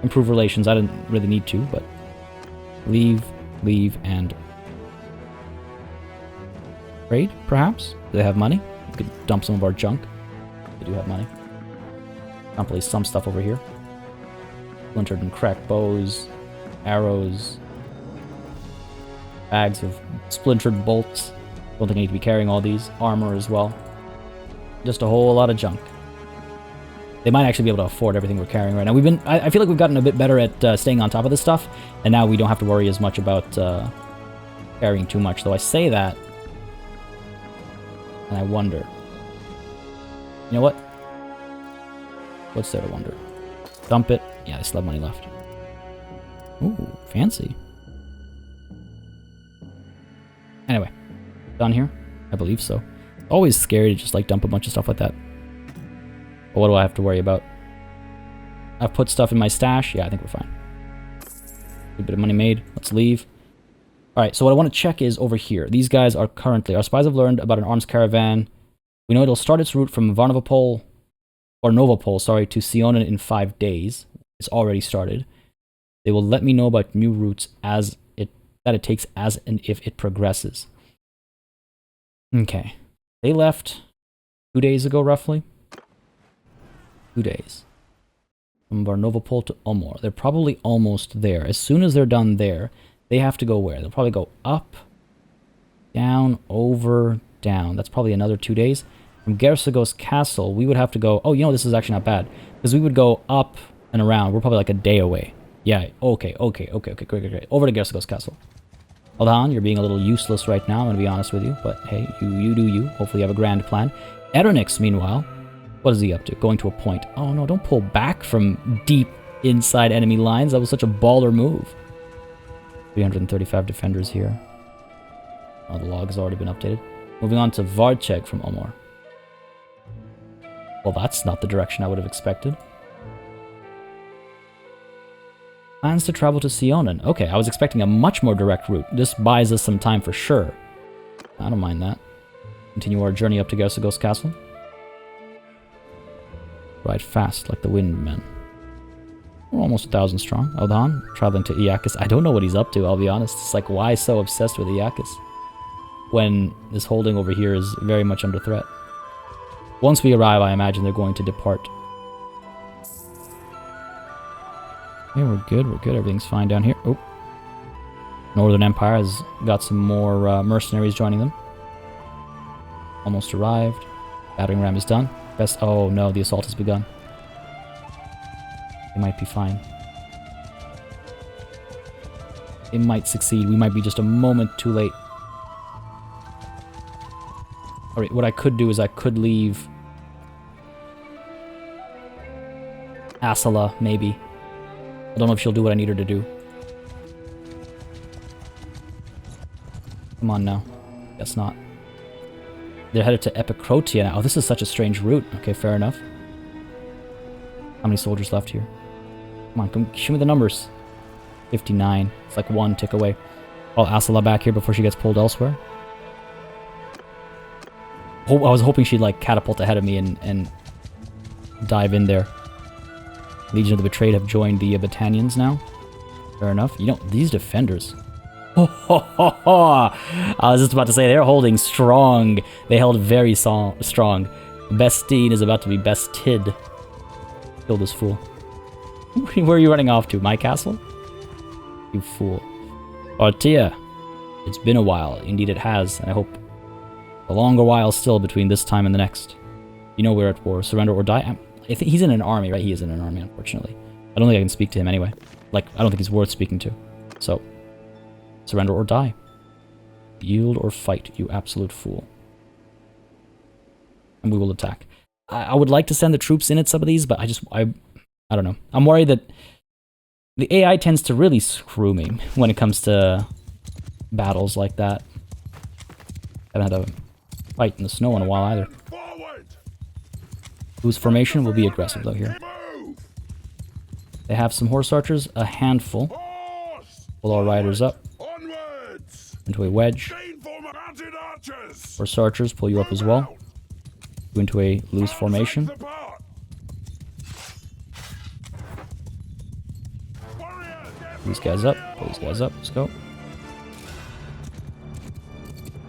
Improve relations. I didn't really need to, but... Leave, and... Trade, perhaps? Do they have money? We could dump some of our junk. They do have money. Can't place some stuff over here. Splintered and cracked bows, arrows, bags of splintered bolts. Don't think I need to be carrying all these. Armor as well. Just a whole lot of junk. They might actually be able to afford everything we're carrying right now. I feel like we've gotten a bit better at staying on top of this stuff, and now we don't have to worry as much about carrying too much. Though I say that, and I wonder. You know what? What's there to wonder? Dump it. Yeah, I still have money left. Ooh, fancy. Anyway, done here? I believe so. Always scary to just like dump a bunch of stuff like that. But what do I have to worry about? I've put stuff in my stash. Yeah, I think we're fine. A bit of money made. Let's leave. Alright, so what I want to check is over here. These guys are currently... Our spies have learned about an arms caravan. We know it'll start its route from Varnavapol, or Novapol, sorry, to Sionin in 5 days. It's already started. They will let me know about new routes that it takes as and if it progresses. Okay. They left 2 days ago, roughly. 2 days. From Varnavapol to Omor. They're probably almost there. As soon as they're done there, they have to go where? They'll probably go up, down, over, down. That's probably another 2 days. From Gersagos Castle, we would have to go... Oh, you know, this is actually not bad. Because we would go up and around. We're probably like a day away. Yeah, okay. Great. Over to Gersagos Castle. Hold on, you're being a little useless right now, I'm going to be honest with you. But hey, you do you. Hopefully you have a grand plan. Eronix, meanwhile, what is he up to? Going to a point. Oh no, don't pull back from deep inside enemy lines. That was such a baller move. 335 defenders here. Oh, the log has already been updated. Moving on to Varcheg from Omor. Well, that's not the direction I would have expected. Plans to travel to Sionen. Okay, I was expecting a much more direct route. This buys us some time for sure. I don't mind that. Continue our journey up to Gersagos Castle. Ride fast like the wind, men. We're almost 1,000 strong. Aldan, traveling to Iakis. I don't know what he's up to, I'll be honest. It's like, why so obsessed with Iakis? When this holding over here is very much under threat. Once we arrive, I imagine they're going to depart. Okay, we're good, everything's fine down here. Oh. Northern Empire has got some more mercenaries joining them. Almost arrived. Battering ram is done. Oh no, the assault has begun. They might be fine. It might succeed. We might be just a moment too late. Alright, what I could do is I could leave Aserai, maybe. I don't know if she'll do what I need her to do. Come on now. Guess not. They're headed to Epicrotia now. Oh, this is such a strange route. Okay, fair enough. How many soldiers left here? Come on, come show me the numbers. 59. It's like one tick away. Call Aserai back here before she gets pulled elsewhere. I was hoping she'd like catapult ahead of me and dive in there. Legion of the Betrayed have joined the battalions now. Fair enough. You know, these defenders. I was just about to say, they're holding strong. They held very strong. Bestine is about to be bested. Kill this fool. Where are you running off to? My castle? You fool. Artia. It's been a while. Indeed it has. And I hope a longer while still between this time and the next. You know we're at war. Surrender or die. I think he's in an army, right? He is in an army, unfortunately. I don't think I can speak to him anyway. Like, I don't think he's worth speaking to. So, surrender or die. Yield or fight, you absolute fool. And we will attack. I would like to send the troops in at some of these, but I don't know. I'm worried that the AI tends to really screw me when it comes to battles like that. I haven't had a fight in the snow in a while either. Whose formation will be aggressive though here. They have some horse archers, a handful. Pull our riders up into a wedge. Horse archers, pull you up as well. Go into a loose formation. These guys up, pull these guys up, let's go.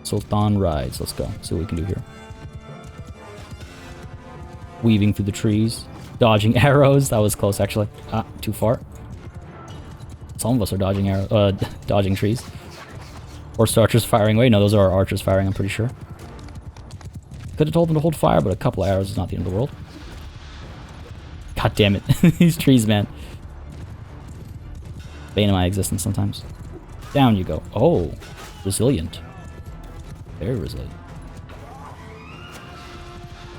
Sultan rides, let's go, see what we can do here. Weaving through the trees, dodging arrows, that was close actually. Ah, too far. Some of us are dodging dodging trees. Horse archers firing away, no those are our archers firing, I'm pretty sure. Could have told them to hold fire, but a couple of arrows is not the end of the world. God damn it, these trees, man. Bane of my existence sometimes. Down you go. Oh, resilient. Very resilient.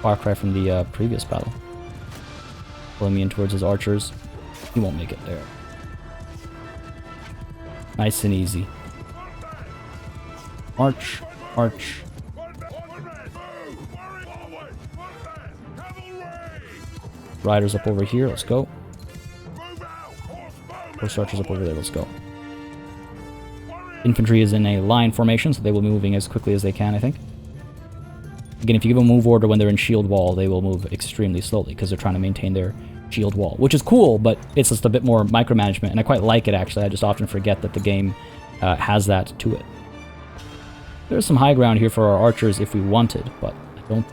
Far cry from the previous battle. Pulling me in towards his archers. He won't make it there. Nice and easy. March, march. Riders up over here, let's go. Horse archers up over there, let's go. Infantry is in a line formation, so they will be moving as quickly as they can, I think. Again, if you give them a move order when they're in shield wall, they will move extremely slowly, because they're trying to maintain their shield wall. Which is cool, but it's just a bit more micromanagement, and I quite like it, actually. I just often forget that the game has that to it. There's some high ground here for our archers if we wanted, but I don't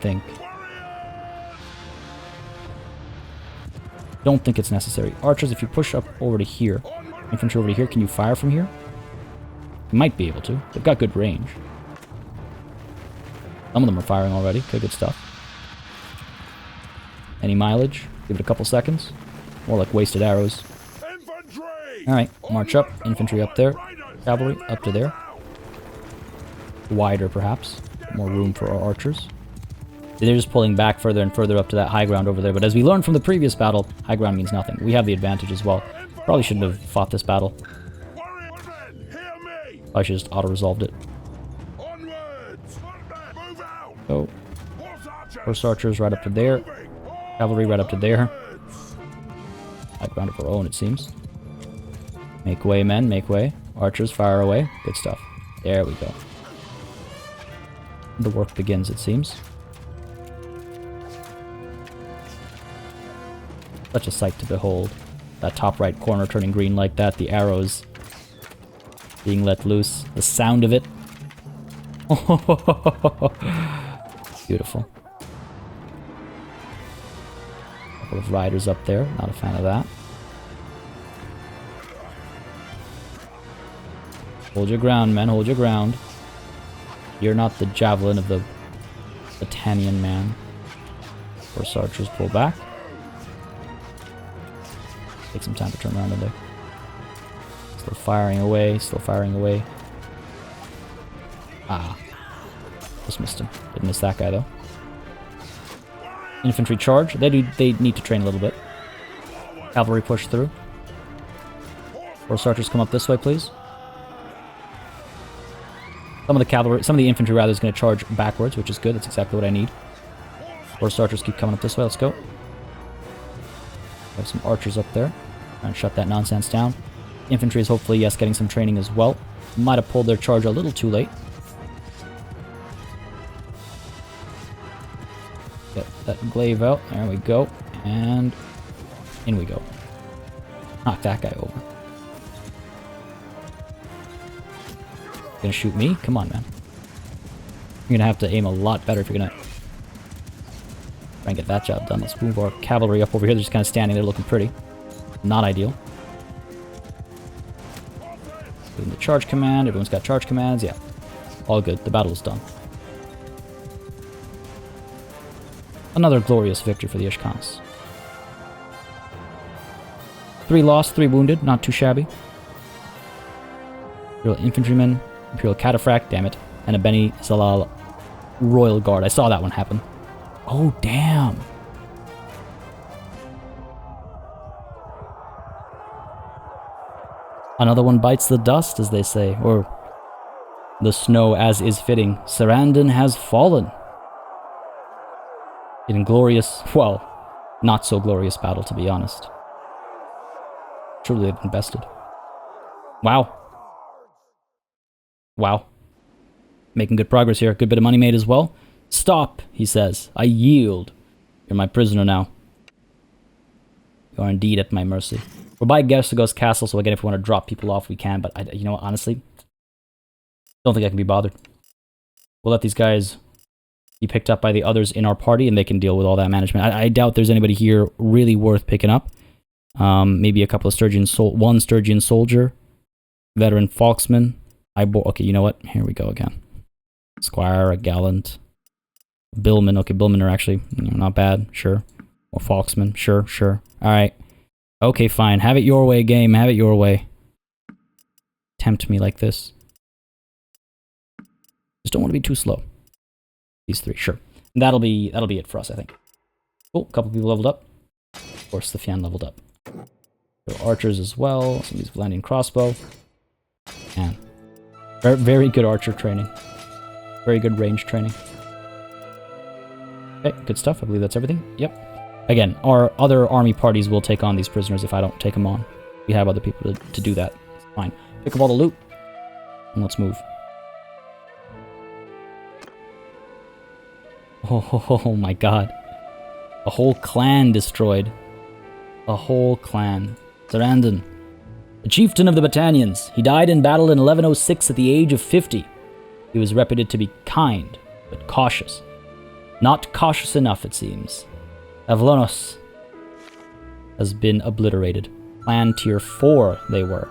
think it's necessary. Archers, if you push up over to here, infantry over to here, can you fire from here? You might be able to. They've got good range. Some of them are firing already. Okay, good stuff. Any mileage? Give it a couple seconds. More like wasted arrows. Alright, march up. Infantry up there. Cavalry up to there. Wider, perhaps. More room for our archers. They're just pulling back further and further up to that high ground over there. But as we learned from the previous battle, high ground means nothing. We have the advantage as well. Probably shouldn't have fought this battle. I should just auto-resolved it. Go. Horse archers right up to there. Cavalry right up to there. High ground of our own, it seems. Make way, men, make way. Archers, fire away. Good stuff. There we go. The work begins, it seems. Such a sight to behold. That top right corner turning green like that, the arrows being let loose, the sound of it. Beautiful. A couple of riders up there, not a fan of that. Hold your ground, men, hold your ground. You're not the javelin of the battalion man. Force archers pull back. Take some time to turn around in there. Still firing away, still firing away. Ah. Just missed him. Didn't miss that guy though. Infantry charge. They need to train a little bit. Cavalry push through. Force archers come up this way, please. Some of the infantry rather is going to charge backwards, which is good. That's exactly what I need. Force archers keep coming up this way. Let's go. Have some archers up there. Try and shut that nonsense down. Infantry is hopefully, yes, getting some training as well. Might have pulled their charge a little too late. Get that glaive out. There we go. And in we go. Knock that guy over. Gonna shoot me? Come on, man. You're gonna have to aim a lot better if you're gonna try and get that job done. Let's move our cavalry up over here. They're just kind of standing there looking pretty. Not ideal. Doing the charge command. Everyone's got charge commands. Yeah. All good. The battle is done. Another glorious victory for the Ishkans. 3 lost, 3 wounded. Not too shabby. Imperial infantrymen. Imperial cataphract. Damn it. And a Beni Zalal Royal Guard. I saw that one happen. Oh, damn. Another one bites the dust, as they say, or the snow as is fitting. Sarandon has fallen. In glorious, well, not so glorious battle, to be honest. Truly they've been bested. Wow. Wow. Making good progress here. Good bit of money made as well. Stop, he says. I yield. You're my prisoner now. You are indeed at my mercy. We're by Gersigos Castle, so again, if we want to drop people off, we can. But, you know what, honestly, don't think I can be bothered. We'll let these guys be picked up by the others in our party, and they can deal with all that management. I doubt there's anybody here really worth picking up. Maybe a couple of one Sturgian soldier, veteran Foxman. Okay, you know what? Here we go again. Squire, a gallant. Billmen. Okay, Billmen are actually not bad. Sure. Or Foxman. Sure, sure. Alright. Okay, fine. Have it your way, game. Have it your way. Tempt me like this. Just don't want to be too slow. These 3, sure. And that'll be it for us, I think. Cool. A couple people leveled up. Of course, the Fian leveled up. So archers as well. Some of these Valandian crossbow. Man. Very, very good archer training. Very good range training. Okay, good stuff. I believe that's everything. Yep. Again, our other army parties will take on these prisoners if I don't take them on. We have other people to do that. It's fine. Pick up all the loot. And let's move. Oh my god. A whole clan destroyed. A whole clan. Sarandon, the chieftain of the battalions. He died in battle in 1106 at the age of 50. He was reputed to be kind, but cautious. Not cautious enough, it seems. Avlonos has been obliterated. Clan tier 4 they were.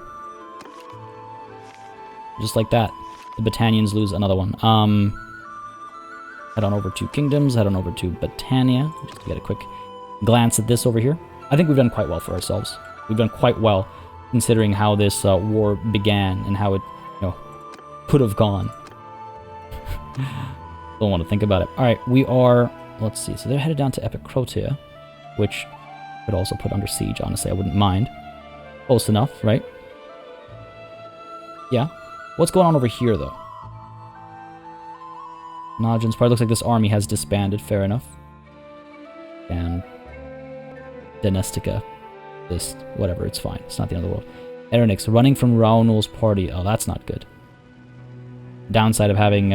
Just like that. The battalions lose another one. Head on over to Kingdoms, head on over to Battania. Just to get a quick glance at this over here. I think we've done quite well for ourselves. We've done quite well considering how this war began and how it, could have gone. Don't want to think about it. Alright, we are, let's see, so they're headed down to Epicrotia, which could also put under siege, honestly, I wouldn't mind. Close enough, right? Yeah. What's going on over here, though? Najin's part. Looks like this army has disbanded, fair enough. And Donestica, just whatever, it's fine. It's not the end of the world. Erinix running from Raunul's party. Oh, that's not good. Downside of having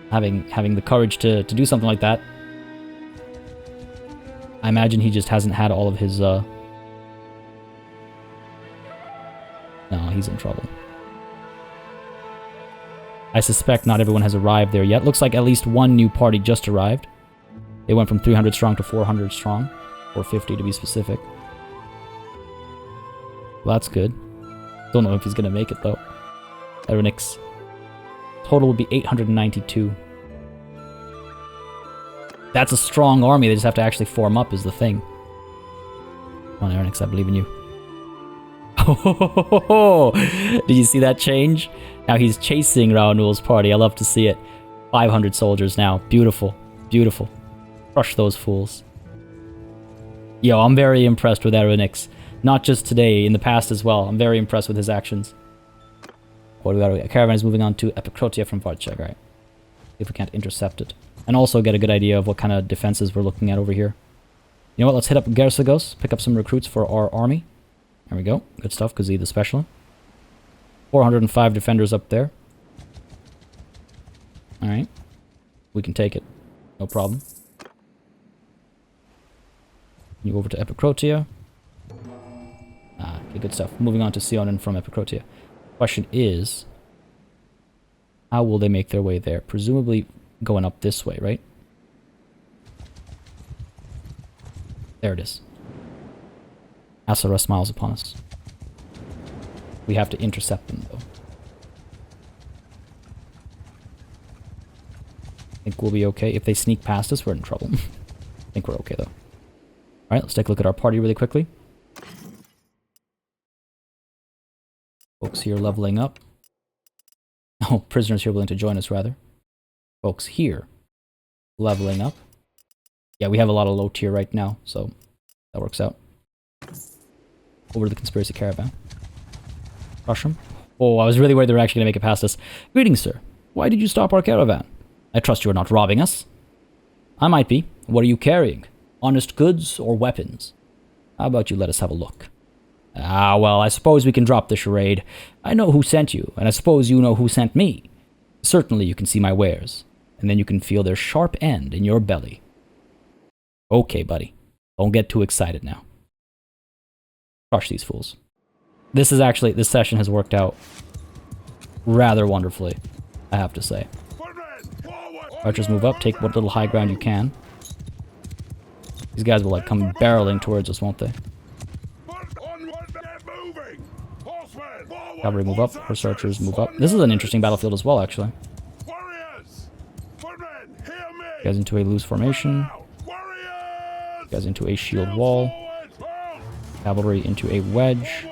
having the courage to do something like that. I imagine he just hasn't had all of his No, he's in trouble. I suspect not everyone has arrived there yet. Looks like at least one new party just arrived. They went from 300 strong to 400 strong. 450 to be specific. Well, that's good. Don't know if he's gonna make it though. Erinix. Total would be 892. That's a strong army. They just have to actually form up is the thing. Come on, Erinix, I believe in you. Oh, did you see that change? Now he's chasing Raunul's party. I love to see it. 500 soldiers now. Beautiful. Beautiful. Crush those fools. Yo, I'm very impressed with Erinix. Not just today, in the past as well. I'm very impressed with his actions. What do we got? A caravan is moving on to Epikrotia from Varcheg, right? If we can't intercept it. And also get a good idea of what kind of defenses we're looking at over here. You know what? Let's hit up Gersagos. Pick up some recruits for our army. There we go. Good stuff, because he's the special. 405 defenders up there. Alright. We can take it. No problem. You over to Epikrotia. Okay, good stuff. Moving on to Sionin from Epikrotia. Question is, how will they make their way there? Presumably going up this way, right? There it is. ASERA smiles upon us. We have to intercept them, though. I think we'll be okay. If they sneak past us, we're in trouble. I think we're okay, though. Alright, let's take a look at our party really quickly. Folks here leveling up. Oh, prisoners here willing to join us, rather. Folks here leveling up. Yeah, we have a lot of low tier right now, so that works out. Over to the conspiracy caravan. Crush them. Oh, I was really worried they were actually going to make it past us. Greetings, sir. Why did you stop our caravan? I trust you are not robbing us. I might be. What are you carrying? Honest goods or weapons? How about you let us have a look? Ah, well, I suppose we can drop the charade. I know who sent you, and I suppose you know who sent me. Certainly you can see my wares, and then you can feel their sharp end in your belly. Okay, buddy. Don't get too excited now. Crush these fools. This session has worked out rather wonderfully, I have to say. Archers move up, take what little high ground you can. These guys will like come barreling towards us, won't they? Cavalry move up, horse archers move up. This is an interesting battlefield as well, actually. Guys into a loose formation. Guys into a shield wall. Cavalry into a wedge.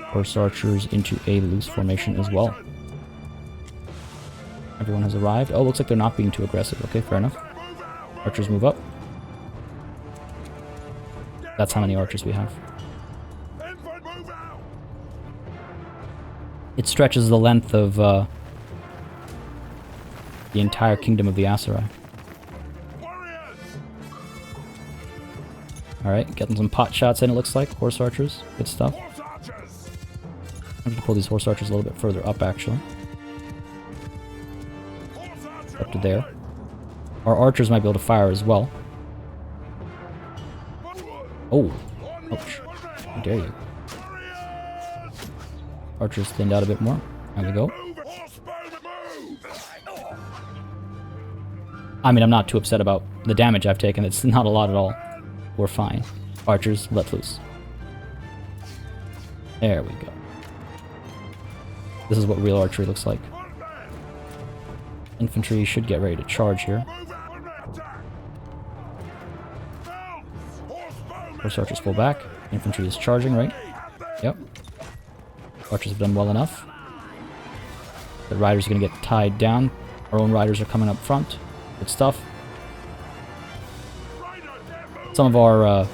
Horse archers into a loose formation as well. Everyone has arrived. Oh, looks like they're not being too aggressive. Okay, fair enough. Archers move up. That's how many archers we have. It stretches the length of the entire kingdom of the Aserai. Alright, getting some pot shots in, it looks like. Horse archers. Good stuff. I'm going to pull these horse archers a little bit further up, actually. Up to there. Our archers might be able to fire as well. Oh. Ouch. How dare you. Archers thinned out a bit more. There we go. I mean, I'm not too upset about the damage I've taken. It's not a lot at all. We're fine. Archers, let loose. There we go. This is what real archery looks like. Infantry should get ready to charge here. Horse archers pull back. Infantry is charging, right? Yep. Archers have done well enough. The riders are going to get tied down. Our own riders are coming up front. Good stuff. Some of our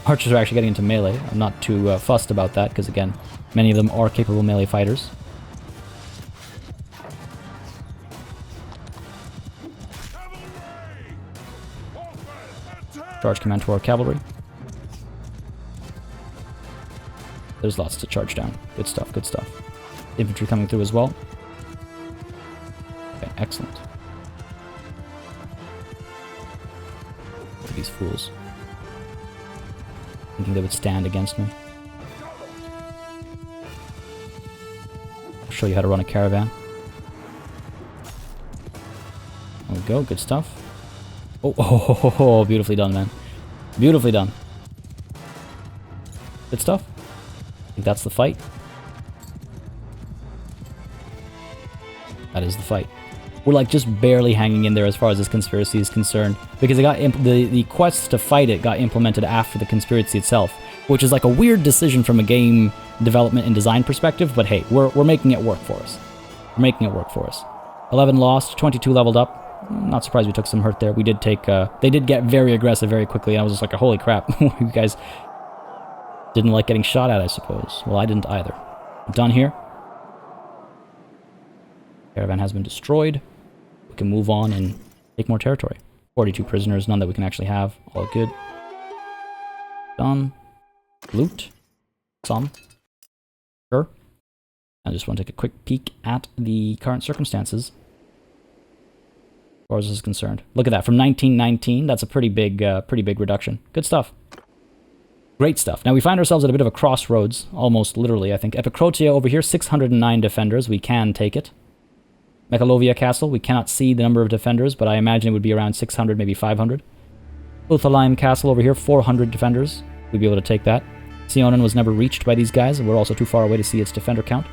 archers are actually getting into melee. I'm not too fussed about that, because again, many of them are capable melee fighters. Charge command to our cavalry. There's lots to charge down. Good stuff, good stuff. Infantry coming through as well. Okay, excellent. Look at these fools. Thinking they would stand against me. I'll show you how to run a caravan. There we go, good stuff. Oh, beautifully done, man. Beautifully done. Good stuff. I think that's the fight. That is the fight. We're like just barely hanging in there as far as this conspiracy is concerned, because it got the quest to fight it got implemented after the conspiracy itself, which is like a weird decision from a game development and design perspective. But hey, we're making it work for us. We're making it work for us. 11 lost, 22 leveled up. Not surprised we took some hurt there. We did take. They did get very aggressive very quickly, and I was just like, holy crap! You guys didn't like getting shot at, I suppose. Well, I didn't either. Done here. Caravan has been destroyed. We can move on and take more territory. 42 prisoners, none that we can actually have. All good. Done. Loot. Some. Sure. I just want to take a quick peek at the current circumstances. As far as this is concerned. Look at that. From 1919, that's a pretty big reduction. Good stuff. Great stuff. Now we find ourselves at a bit of a crossroads, almost literally, I think. Epicrotia over here, 609 defenders. We can take it. Mekalovia Castle, we cannot see the number of defenders, but I imagine it would be around 600, maybe 500. Ulthalaim Castle over here, 400 defenders. We'd be able to take that. Sionin was never reached by these guys, and we're also too far away to see its defender count.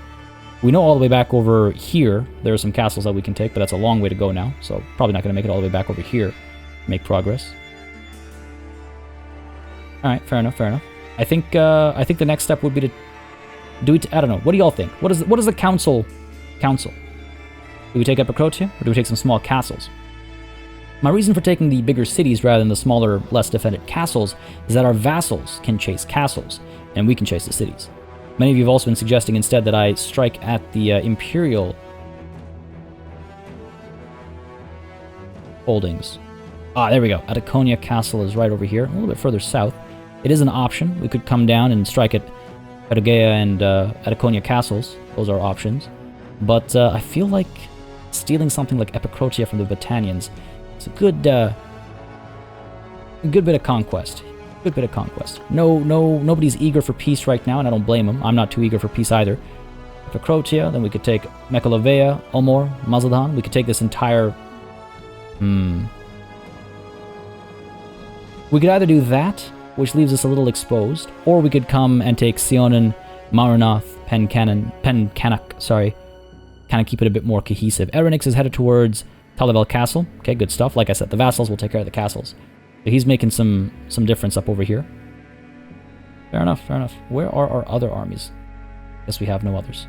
We know all the way back over here, there are some castles that we can take, but that's a long way to go now, so probably not going to make it all the way back over here. Make progress. Alright, fair enough, fair enough. I think the next step would be to do it. I don't know. What do y'all think? What does the council? Do we take Epicrotia, or do we take some small castles? My reason for taking the bigger cities rather than the smaller, less defended castles is that our vassals can chase castles, and we can chase the cities. Many of you have also been suggesting instead that I strike at the Imperial holdings. Ah, there we go. Ataconia Castle is right over here, a little bit further south. It is an option. We could come down and strike at Edogea and Ataconia Castles. Those are options. But I feel like stealing something like Epicrotia from the battalions is a good bit of conquest. Good bit of conquest. Nobody's eager for peace right now, and I don't blame them. I'm not too eager for peace either. Epicrotia, then we could take Mekalovea, Ulmor, Mazaldan. We could take this entire... We could either do that, which leaves us a little exposed, or we could come and take Sionin, Marunath, Pencanak, sorry. Kind of keep it a bit more cohesive. Erinix is headed towards Talavel Castle. Okay, good stuff. Like I said, the vassals will take care of the castles. So he's making some difference up over here. Fair enough, fair enough. Where are our other armies? Guess we have no others.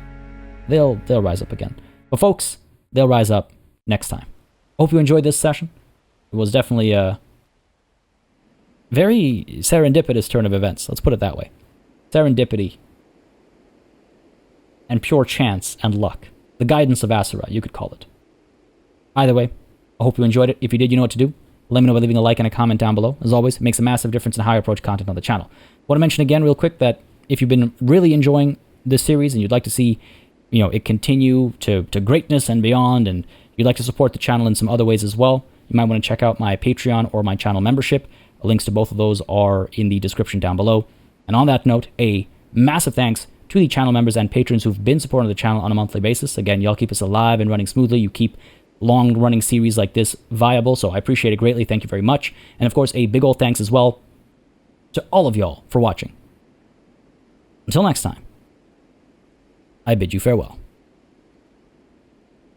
They'll rise up again. But folks, they'll rise up next time. Hope you enjoyed this session. It was definitely a very serendipitous turn of events. Let's put it that way. Serendipity and pure chance and luck. The guidance of Aserai, you could call it. Either way, I hope you enjoyed it. If you did, you know what to do. Let me know by leaving a like and a comment down below. As always, it makes a massive difference in how I approach content on the channel. I want to mention again real quick that if you've been really enjoying this series and you'd like to see, it continue to greatness and beyond, and you'd like to support the channel in some other ways as well, you might want to check out my Patreon or my channel membership. Links to both of those are in the description down below. And on that note, a massive thanks to the channel members and patrons who've been supporting the channel on a monthly basis. Again, y'all keep us alive and running smoothly. You keep long-running series like this viable, so I appreciate it greatly. Thank you very much. And of course, a big old thanks as well to all of y'all for watching. Until next time, I bid you farewell.